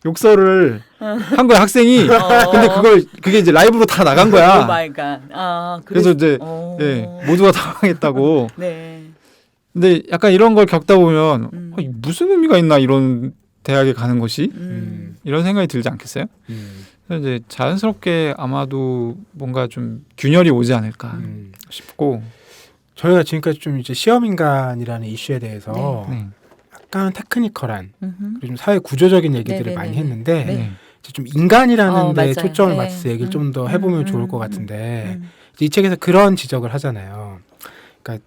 Speaker 5: 욕설을 한 거야 학생이. 근데 그게 이제 라이브로 다 나간 거야.
Speaker 4: 오 마이 갓. 아,
Speaker 5: 그래서 이제 예, 모두가 당황했다고.
Speaker 4: 네.
Speaker 5: 근데 약간 이런 걸 겪다 보면 무슨 의미가 있나 이런 대학에 가는 것이, 이런 생각이 들지 않겠어요? 그래서 이제 자연스럽게 아마도 뭔가 좀 균열이 오지 않을까 싶고,
Speaker 3: 저희가 지금까지 좀 이제 시험인간이라는 이슈에 대해서
Speaker 5: 네.
Speaker 3: 약간 테크니컬한 그리고 좀 사회 구조적인 얘기들을
Speaker 4: 네네네네.
Speaker 3: 많이 했는데
Speaker 5: 네.
Speaker 3: 이제 좀 인간이라는 데
Speaker 4: 맞아요.
Speaker 3: 초점을
Speaker 4: 네.
Speaker 3: 맞춰서 얘기를 좀 더 해보면 좋을 것 같은데, 이제 이 책에서 그런 지적을 하잖아요. 그러니까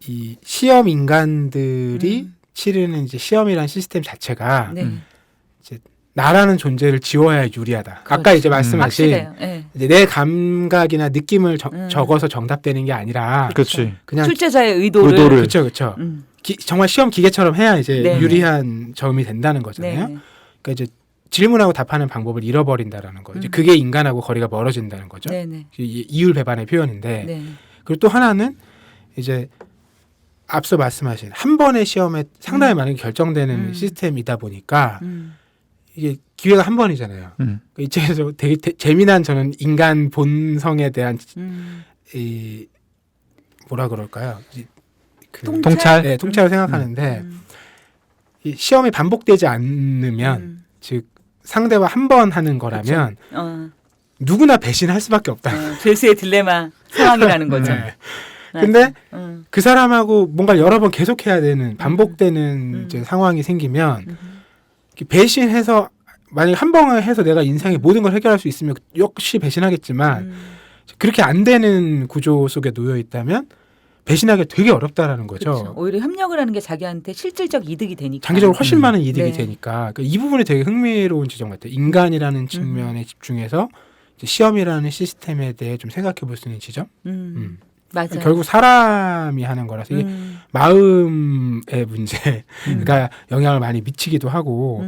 Speaker 3: 이 시험 인간들이 치르는 이제 시험이라는 시스템 자체가
Speaker 4: 네.
Speaker 3: 나라는 존재를 지워야 유리하다. 아까 이제 말씀하신
Speaker 4: 확실해요. 네.
Speaker 3: 이제 내 감각이나 느낌을 적어서 정답되는 게 아니라
Speaker 5: 그렇지.
Speaker 3: 그냥
Speaker 4: 출제자의 의도를.
Speaker 3: 그렇죠, 그렇죠. 정말 시험 기계처럼 해야 이제
Speaker 4: 네.
Speaker 3: 유리한 점이 된다는 거잖아요.
Speaker 4: 네.
Speaker 3: 그러니까 이제 질문하고 답하는 방법을 잃어버린다라는 거죠. 이제 그게 인간하고 거리가 멀어진다는 거죠.
Speaker 4: 네네.
Speaker 3: 이율배반의 표현인데,
Speaker 4: 네.
Speaker 3: 그리고 또 하나는 이제 앞서 말씀하신 한 번의 시험에 상당히 많은 게 결정되는 시스템이다 보니까 이게 기회가 한 번이잖아요. 이 책에서 되게 재미난 저는 인간 본성에 대한 이 뭐라 그럴까요? 그
Speaker 5: 통찰?
Speaker 3: 네, 통찰을 생각하는데 이 시험이 반복되지 않으면 즉 상대와 한 번 하는 거라면 누구나 배신할 수밖에 없다.
Speaker 4: 죄수의 딜레마 상황이라는 거죠.
Speaker 3: 네. 근데 그 사람하고 뭔가 여러 번 계속해야 되는 반복되는 이제 상황이 생기면 배신해서 만약 한 번을 해서 내가 인생의 모든 걸 해결할 수 있으면 역시 배신하겠지만 그렇게 안 되는 구조 속에 놓여 있다면 배신하기 되게 어렵다라는 거죠.
Speaker 4: 그렇죠. 오히려 협력을 하는 게 자기한테 실질적 이득이 되니까.
Speaker 3: 장기적으로 훨씬 많은 이득이
Speaker 4: 네.
Speaker 3: 되니까 그러니까 이 부분이 되게 흥미로운 지점 같아요. 인간이라는 측면에 집중해서 이제 시험이라는 시스템에 대해 좀 생각해 볼 수 있는 지점.
Speaker 4: 맞아요.
Speaker 3: 결국 사람이 하는 거라서 이게 마음의 문제가 영향을 많이 미치기도 하고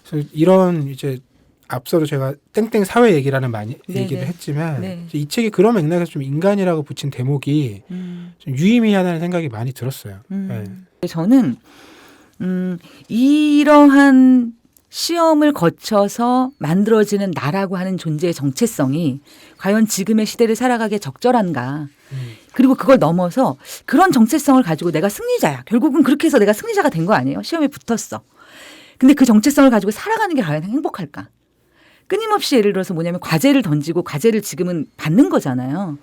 Speaker 3: 그래서 이런 이제 앞서도 제가 땡땡 사회 얘기라는 많이
Speaker 4: 네네.
Speaker 3: 얘기를 했지만
Speaker 4: 네.
Speaker 3: 이 책이 그런 맥락에서 좀 인간이라고 붙인 대목이 좀 유의미하다는 생각이 많이 들었어요. 네.
Speaker 4: 저는 이러한 시험을 거쳐서 만들어지는 나라고 하는 존재의 정체성이 과연 지금의 시대를 살아가기에 적절한가. 그리고 그걸 넘어서 그런 정체성을 가지고 내가 승리자야. 결국은 그렇게 해서 내가 승리자가 된 거 아니에요? 시험에 붙었어. 근데 그 정체성을 가지고 살아가는 게 과연 행복할까? 끊임없이 예를 들어서 뭐냐면 과제를 던지고 과제를 지금은 받는 거잖아요.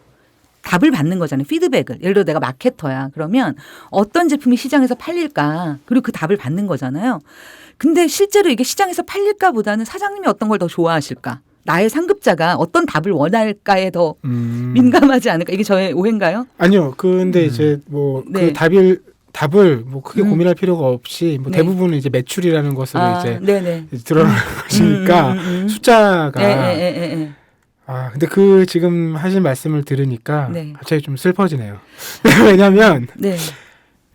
Speaker 4: 답을 받는 거잖아요. 피드백을. 예를 들어 내가 마케터야. 그러면 어떤 제품이 시장에서 팔릴까? 그리고 그 답을 받는 거잖아요. 근데 실제로 이게 시장에서 팔릴까보다는 사장님이 어떤 걸 더 좋아하실까? 나의 상급자가 어떤 답을 원할까에 더 민감하지 않을까? 이게 저의 오해인가요?
Speaker 3: 아니요. 근데 이제 뭐 그
Speaker 4: 네.
Speaker 3: 답을 뭐 크게 고민할 필요가 없이 뭐
Speaker 4: 네.
Speaker 3: 대부분은 이제 매출이라는 것으로 이제
Speaker 4: 네네.
Speaker 3: 드러나는 것이니까 숫자가
Speaker 4: 네.
Speaker 3: 아 근데 그 지금 하신 말씀을 들으니까
Speaker 4: 네.
Speaker 3: 갑자기 좀 슬퍼지네요. 왜냐하면
Speaker 4: 네.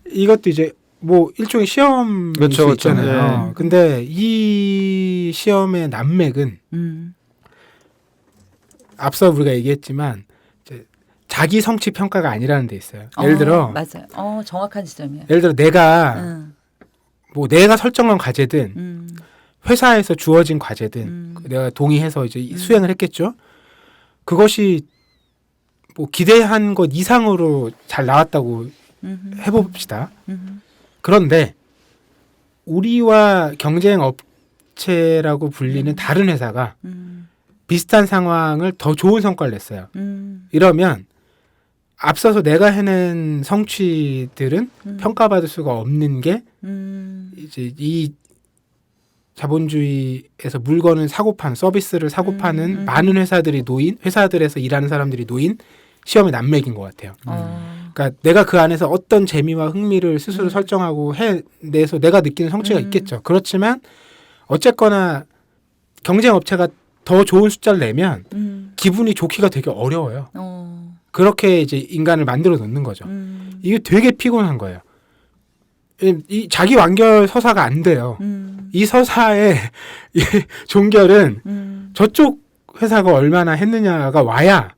Speaker 3: 이것도 이제 뭐 일종의 시험일
Speaker 5: 그렇죠,
Speaker 3: 수
Speaker 5: 그렇죠.
Speaker 3: 있잖아요.
Speaker 5: 네.
Speaker 3: 근데 이 시험의 난맥은 앞서 우리가 얘기했지만 이제 자기 성취 평가가 아니라는 데 있어요. 예를 들어
Speaker 4: 맞아요. 정확한 지점이에요.
Speaker 3: 예를 들어 내가 뭐 내가 설정한 과제든 회사에서 주어진 과제든 내가 동의해서 이제 수행을 했겠죠. 그것이 뭐 기대한 것 이상으로 잘 나왔다고 해봅시다. 그런데 우리와 경쟁 업체라고 불리는 다른 회사가 비슷한 상황을 더 좋은 성과를 냈어요. 이러면 앞서서 내가 해낸 성취들은 평가받을 수가 없는 게 이제 이 자본주의에서 물건을 사고 파는 서비스를 사고 파는 많은 회사들에서 일하는 사람들이 놓인 시험의 난맥인 것 같아요. 그러니까 내가 그 안에서 어떤 재미와 흥미를 스스로 설정하고 해내서 내가 느끼는 성취가 있겠죠. 그렇지만 어쨌거나 경쟁 업체가 더 좋은 숫자를 내면 기분이 좋기가 되게 어려워요. 그렇게 이제 인간을 만들어 놓는 거죠. 이게 되게 피곤한 거예요. 이 자기 완결 서사가 안 돼요. 이 서사의 이 종결은 저쪽 회사가 얼마나 했느냐가 와야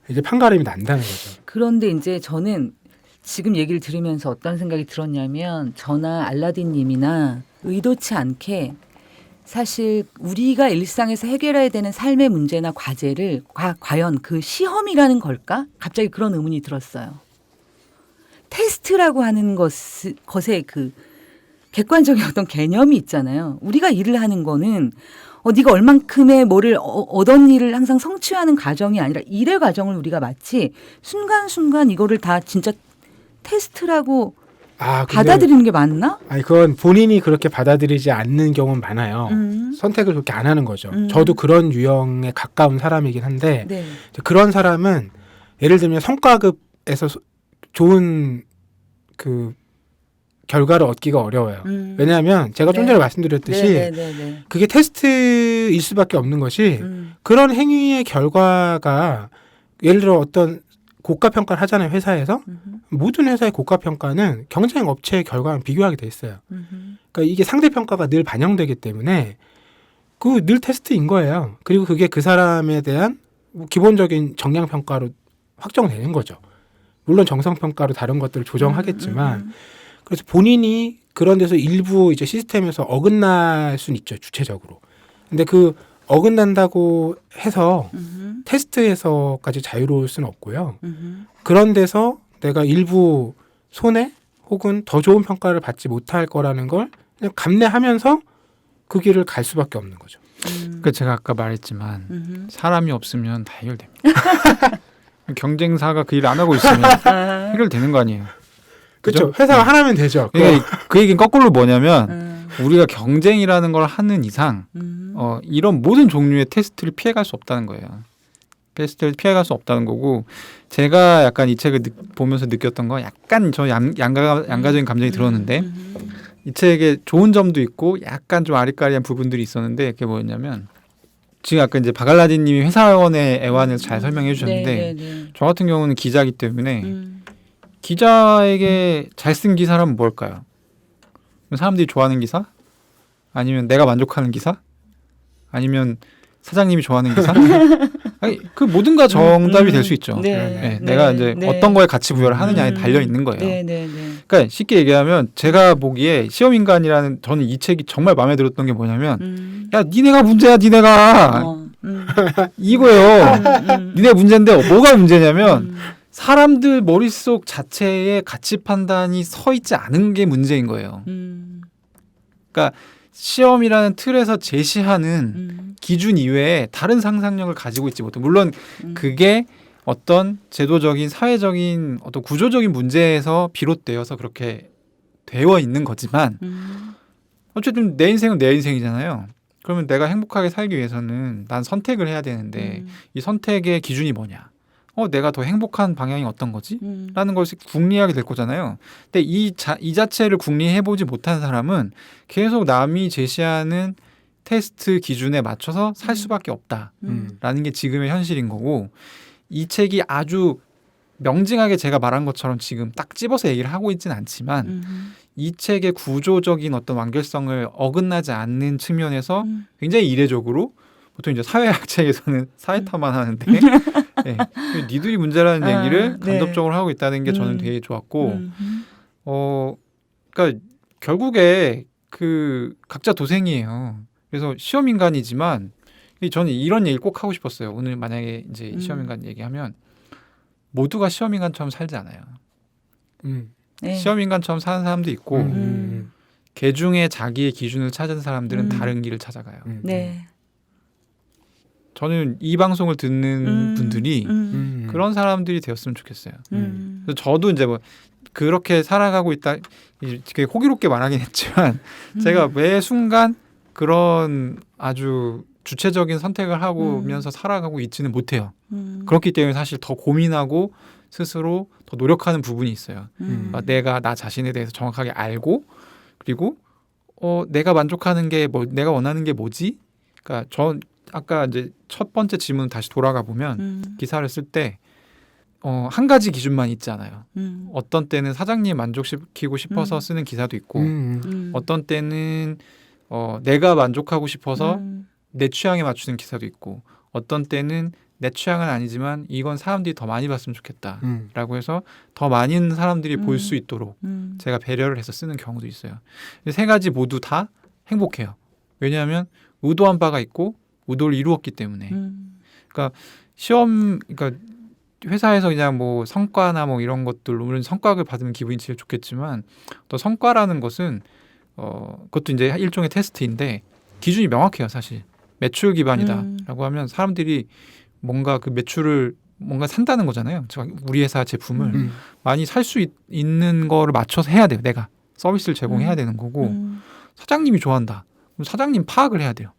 Speaker 3: 이제 판가름이 난다는 거죠.
Speaker 4: 그런데 이제 저는 지금 얘기를 들으면서 어떤 생각이 들었냐면 저나 알라딘님이나 의도치 않게 사실 우리가 일상에서 해결해야 되는 삶의 문제나 과제를 과연 그 시험이라는 걸까? 갑자기 그런 의문이 들었어요. 테스트라고 하는 것에 그 객관적인 어떤 개념이 있잖아요. 우리가 일을 하는 거는 네가 얼만큼의 뭐를 어떤 일을 항상 성취하는 과정이 아니라 일의 과정을 우리가 마치 순간순간 이거를 다 진짜 테스트라고 받아들이는 게 맞나?
Speaker 3: 아니 그건 본인이 그렇게 받아들이지 않는 경우는 많아요. 선택을 그렇게 안 하는 거죠. 저도 그런 유형에 가까운 사람이긴 한데
Speaker 4: 네.
Speaker 3: 그런 사람은 예를 들면 성과급에서 좋은 그 결과를 얻기가 어려워요. 왜냐하면 제가 좀 전에 말씀드렸듯이 그게 테스트일 수밖에 없는 것이 그런 행위의 결과가 예를 들어 어떤 고가 평가를 하잖아요. 회사에서. 모든 회사의 고가 평가는 경쟁 업체의 결과랑 비교하게 돼 있어요. 그러니까 이게 상대 평가가 늘 반영되기 때문에 그 늘 테스트인 거예요. 그리고 그게 그 사람에 대한 기본적인 정량 평가로 확정되는 거죠. 물론 정성 평가로 다른 것들을 조정하겠지만 그래서 본인이 그런 데서 일부 이제 시스템에서 어긋날 수는 있죠. 주체적으로. 근데 그 어긋난다고 해서 테스트에서까지 자유로울 수는 없고요. 그런 데서 내가 일부 손해 혹은 더 좋은 평가를 받지 못할 거라는 걸 그냥 감내하면서 그 길을 갈 수밖에 없는 거죠.
Speaker 5: 그 제가 아까 말했지만 사람이 없으면 다 해결됩니다. 경쟁사가 그 일을 안 하고 있으면 해결되는 거 아니에요.
Speaker 3: 그렇죠. 회사가 하나면 되죠.
Speaker 5: 그 얘기는 거꾸로 뭐냐면 우리가 경쟁이라는 걸 하는 이상 이런 모든 종류의 테스트를 피해갈 수 없다는 거예요. 테스트를 피해갈 수 없다는 거고 제가 약간 이 책을 보면서 느꼈던 건 약간 저 양가적인 감정이 들었는데 이 책에 좋은 점도 있고 약간 좀 아리까리한 부분들이 있었는데 그게 뭐였냐면 지금 아까 이제 바갈라디님이 회사원의 애환을 잘 설명해 주셨는데 저 같은 경우는 기자이기 때문에 기자에게 잘 쓴 기사라면 뭘까요? 사람들이 좋아하는 기사? 아니면 내가 만족하는 기사? 아니면 사장님이 좋아하는 기사? 아니, 그 모든가 정답이 될 수 있죠. 내가 이제 어떤 거에 가치 부여를 하느냐에 달려 있는 거예요. 그러니까 쉽게 얘기하면 제가 보기에 시험인간이라는 저는 이 책이 정말 마음에 들었던 게 뭐냐면 야 니네가 문제야 니네가 이거예요. 니네 문제인데 뭐가 문제냐면 사람들 머릿속 자체의 가치 판단이 서 있지 않은 게 문제인 거예요. 그러니까 시험이라는 틀에서 제시하는 기준 이외에 다른 상상력을 가지고 있지 못해. 물론 그게 어떤 제도적인 사회적인 어떤 구조적인 문제에서 비롯되어서 그렇게 되어 있는 거지만 어쨌든 내 인생은 내 인생이잖아요. 그러면 내가 행복하게 살기 위해서는 난 선택을 해야 되는데 이 선택의 기준이 뭐냐? 내가 더 행복한 방향이 어떤 거지? 라는 것이 궁리하게 될 거잖아요. 근데 이 자체를 궁리해보지 못한 사람은 계속 남이 제시하는 테스트 기준에 맞춰서 살 수밖에 없다라는 게 지금의 현실인 거고 이 책이 아주 명징하게 제가 말한 것처럼 지금 딱 집어서 얘기를 하고 있지는 않지만 이 책의 구조적인 어떤 완결성을 어긋나지 않는 측면에서 굉장히 이례적으로 보통 이제 사회학 책에서는 사회타만 하는데 니들이 문제라는 얘기를 간접적으로 하고 있다는 게 저는 되게 좋았고 그러니까 결국에 그 각자 도생이에요. 그래서 시험인간이지만 저는 이런 얘기를 꼭 하고 싶었어요. 오늘 만약에 이제 시험인간 얘기하면 모두가 시험인간처럼 살지 않아요. 시험인간처럼 사는 사람도 있고 개 중에 자기의 기준을 찾은 사람들은
Speaker 4: 음.
Speaker 5: 다른 길을 찾아가요.
Speaker 4: 네.
Speaker 5: 저는 이 방송을 듣는 분들이 그런 사람들이 되었으면 좋겠어요. 그래서 저도 이제 뭐 그렇게 살아가고 있다, 되게 호기롭게 말하긴 했지만 제가 매 순간 그런 아주 주체적인 선택을 하면서 살아가고 있지는 못해요. 그렇기 때문에 사실 더 고민하고 스스로 더 노력하는 부분이 있어요. 그러니까 내가 나 자신에 대해서 정확하게 알고, 그리고 내가 만족하는 게 뭐, 내가 원하는 게 뭐지? 그러니까 전 아까 이제 첫 번째 질문 다시 돌아가 보면 기사를 쓸 때 한 가지 기준만 있지 않아요. 어떤 때는 사장님 만족시키고 싶어서 쓰는 기사도 있고, 어떤 때는 내가 만족하고 싶어서 내 취향에 맞추는 기사도 있고, 어떤 때는 내 취향은 아니지만 이건 사람들이 더 많이 봤으면 좋겠다라고 해서 더 많은 사람들이 볼 수 있도록 제가 배려를 해서 쓰는 경우도 있어요. 세 가지 모두 다 행복해요. 왜냐하면 의도한 바가 있고 의도를 이루었기 때문에. 그러니까 그러니까 회사에서 그냥 뭐 성과나 뭐 이런 것들, 물론 성과를 받으면 기분이 제일 좋겠지만, 또 성과라는 것은 그것도 이제 일종의 테스트인데 기준이 명확해요. 사실 매출 기반이다라고 하면 사람들이 뭔가 그 매출을 뭔가 산다는 거잖아요. 우리 회사 제품을 많이 살 수 있는 거를 맞춰서 해야 돼요. 내가 서비스를 제공해야 되는 거고, 사장님이 좋아한다, 그럼 사장님 파악을 해야 돼요.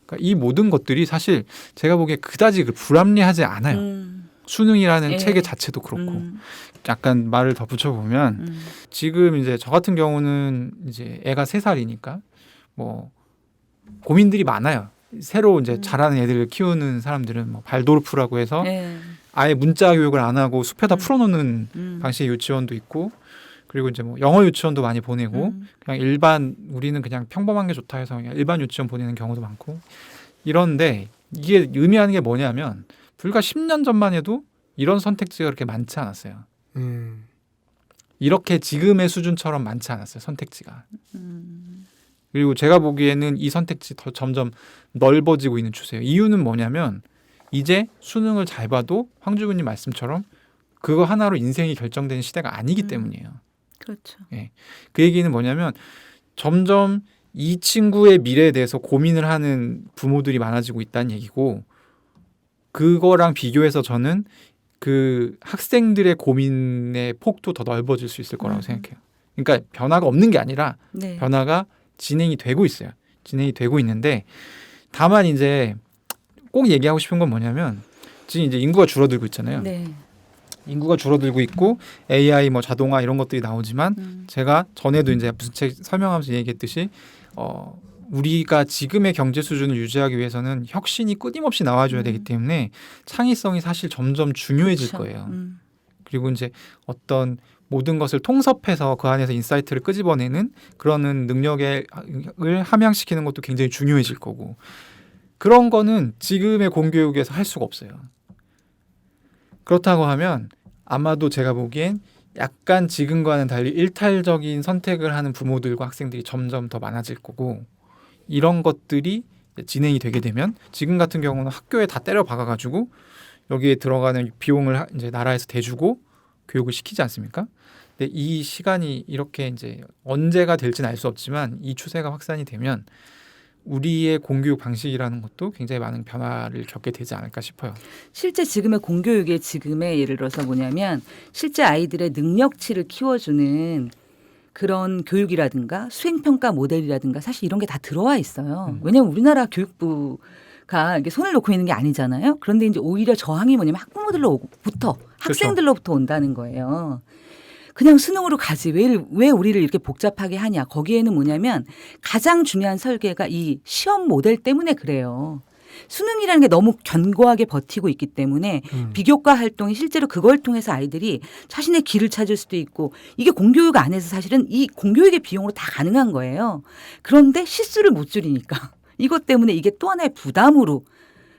Speaker 5: 그러니까 이 모든 것들이 사실 제가 보기에 그다지 불합리하지 않아요. 수능이라는 체계 자체도 그렇고. 약간 말을 더 붙여보면 지금 이제 저 같은 경우는 이제 애가 3살이니까 뭐 고민들이 많아요. 새로 이제 자라는 애들을 키우는 사람들은 뭐 발도르프라고 해서 아예 문자 교육을 안 하고 숲에다 풀어놓는 방식의 유치원도 있고, 그리고 이제 뭐 영어 유치원도 많이 보내고, 그냥 일반, 우리는 그냥 평범한 게 좋다 해서 그냥 일반 유치원 보내는 경우도 많고 이런데, 이게 의미하는 게 뭐냐면 불과 10년 전만 해도 이런 선택지가 그렇게 많지 않았어요. 이렇게 지금의 수준처럼 많지 않았어요, 선택지가. 그리고 제가 보기에는 이 선택지 더 점점 넓어지고 있는 추세예요. 이유는 뭐냐면 이제 수능을 잘 봐도 황주근님 말씀처럼 그거 하나로 인생이 결정되는 시대가 아니기 때문이에요.
Speaker 4: 그렇죠.
Speaker 5: 예. 그 얘기는 뭐냐면 점점 이 친구의 미래에 대해서 고민을 하는 부모들이 많아지고 있다는 얘기고, 그거랑 비교해서 저는 그 학생들의 고민의 폭도 더 넓어질 수 있을 거라고 생각해요. 그러니까 변화가 없는 게 아니라 변화가 진행이 되고 있어요. 진행이 되고 있는데, 다만 이제 꼭 얘기하고 싶은 건 뭐냐면 지금 이제 인구가 줄어들고 있잖아요. 인구가 줄어들고 있고 AI 뭐 자동화 이런 것들이 나오지만 제가 전에도 이제 무슨 책 설명하면서 얘기했듯이 우리가 지금의 경제 수준을 유지하기 위해서는 혁신이 끊임없이 나와줘야 되기 때문에 창의성이 사실 점점 중요해질 거예요. 그리고 이제 어떤 모든 것을 통섭해서 그 안에서 인사이트를 끄집어내는 그런 능력을 함양시키는 것도 굉장히 중요해질 거고, 그런 거는 지금의 공교육에서 할 수가 없어요. 그렇다고 하면 아마도 제가 보기엔 약간 지금과는 달리 일탈적인 선택을 하는 부모들과 학생들이 점점 더 많아질 거고, 이런 것들이 진행이 되게 되면 지금 같은 경우는 학교에 다 때려 박아가지고 여기에 들어가는 비용을 이제 나라에서 대주고 교육을 시키지 않습니까? 근데 이 시간이 이렇게 이제 언제가 될지는 알 수 없지만 이 추세가 확산이 되면 우리의 공교육 방식이라는 것도 굉장히 많은 변화를 겪게 되지 않을까 싶어요.
Speaker 4: 실제 지금의 공교육의 지금의 예를 들어서 뭐냐면 실제 아이들의 능력치를 키워주는 그런 교육이라든가 수행평가 모델이라든가 사실 이런 게 다 들어와 있어요. 왜냐하면 우리나라 교육부가 이게 손을 놓고 있는 게 아니잖아요. 그런데 이제 오히려 저항이 뭐냐면 학부모들로부터 학생들로부터 온다는 거예요. 그냥 수능으로 가지 왜 우리를 이렇게 복잡하게 하냐. 거기에는 뭐냐면 가장 중요한 설계가 이 시험 모델 때문에 그래요. 수능이라는 게 너무 견고하게 버티고 있기 때문에 비교과 활동이 실제로 그걸 통해서 아이들이 자신의 길을 찾을 수도 있고, 이게 공교육 안에서 사실은 이 공교육의 비용으로 다 가능한 거예요. 그런데 실수를 못 줄이니까 이것 때문에 이게 또 하나의 부담으로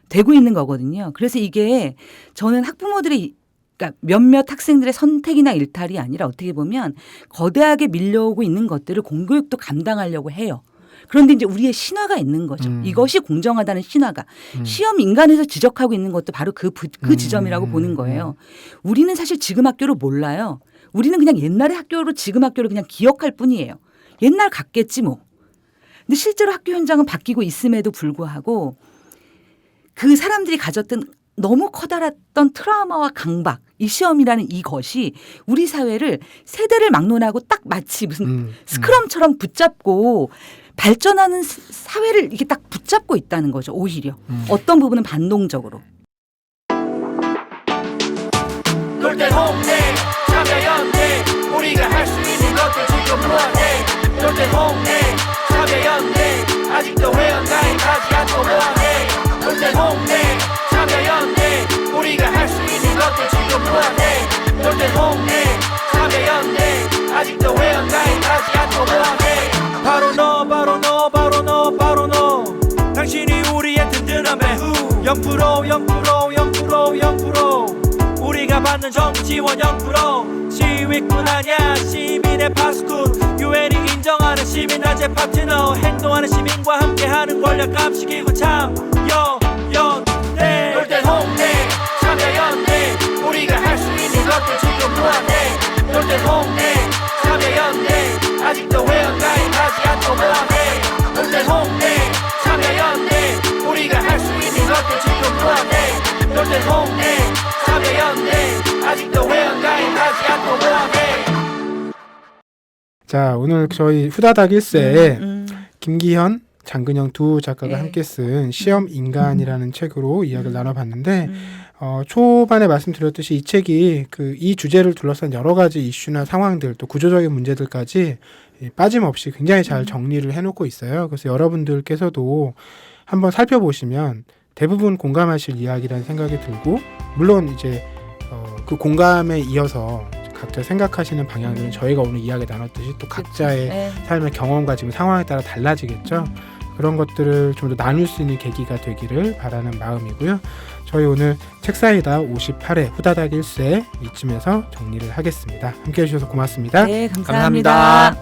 Speaker 4: 되고 있는 거거든요. 그래서 이게 저는 학부모들이 그러니까 몇몇 학생들의 선택이나 일탈이 아니라 어떻게 보면 거대하게 밀려오고 있는 것들을 공교육도 감당하려고 해요. 그런데 이제 우리의 신화가 있는 거죠. 이것이 공정하다는 신화가. 시험 인간에서 지적하고 있는 것도 바로 그 지점이라고 보는 거예요. 우리는 사실 지금 학교를 몰라요. 우리는 그냥 옛날의 학교로 지금 학교를 그냥 기억할 뿐이에요. 옛날 같겠지 뭐. 근데 실제로 학교 현장은 바뀌고 있음에도 불구하고 그 사람들이 가졌던 너무 커다랐던 트라우마와 강박, 이 시험이라는 이것이 우리 사회를 세대를 막론하고 딱 마치 무슨 스크럼처럼 붙잡고 발전하는 사회를 이렇게 딱 붙잡고 있다는 거죠. 오히려 어떤 부분은 반동적으로.
Speaker 1: 놀때 홍대 참여연대 우리가 할 수 있는 것들 지금 뭐하네 놀때 홍대 참여연대 아직도 회원가입하지 않고 뭐하네 놀때 홍대 참여연대 우리가 할 수 있는 것들 지금 뭐하네 놀때 홍대 참여연대 아직도 회원가입하지 않고 뭐하네
Speaker 2: 바로 너 바로 너 바로 너 바로 너 당신이 우리의 든든한 배후 0% 0% 0% 0% 우리가 받는 정부 지원 0% 시위꾼 아냐 시민의 파수꾼 유엔이 인정하는 시민단체 파트너 행동하는 시민과 함께하는 권력 감시기구 참여연대
Speaker 1: 놀때 홍대 참여연대 우리가 할 수 있는 것들 지금 뭐하네 놀때 홍대 참여연대 아직도 회원가입하지 않고 뭐하네 놀때 홍대 참여연대 우리가 할 수 있는 것들 지금 뭐하네 놀때 홍대 참여연대 아직도 회원가입하지 않고 뭐하네
Speaker 3: 자, 오늘 저희 후다닥 1세에 김기현, 장근영 두 작가가 함께 쓴 시험 인간이라는 책으로 이야기를 나눠봤는데 초반에 말씀드렸듯이 이 책이 이 주제를 둘러싼 여러 가지 이슈나 상황들 또 구조적인 문제들까지 빠짐없이 굉장히 잘 정리를 해놓고 있어요. 그래서 여러분들께서도 한번 살펴보시면 대부분 공감하실 이야기라는 생각이 들고 물론 이제 그 공감에 이어서 각자 생각하시는 방향들은 저희가 오늘 이야기 나눴듯이 또 각자의 삶의 경험과 지금 상황에 따라 달라지겠죠. 그런 것들을 좀 더 나눌 수 있는 계기가 되기를 바라는 마음이고요. 저희 오늘 책사이다 58회 후다닥 1세 이쯤에서 정리를 하겠습니다. 함께해 주셔서 고맙습니다.
Speaker 4: 네, 감사합니다.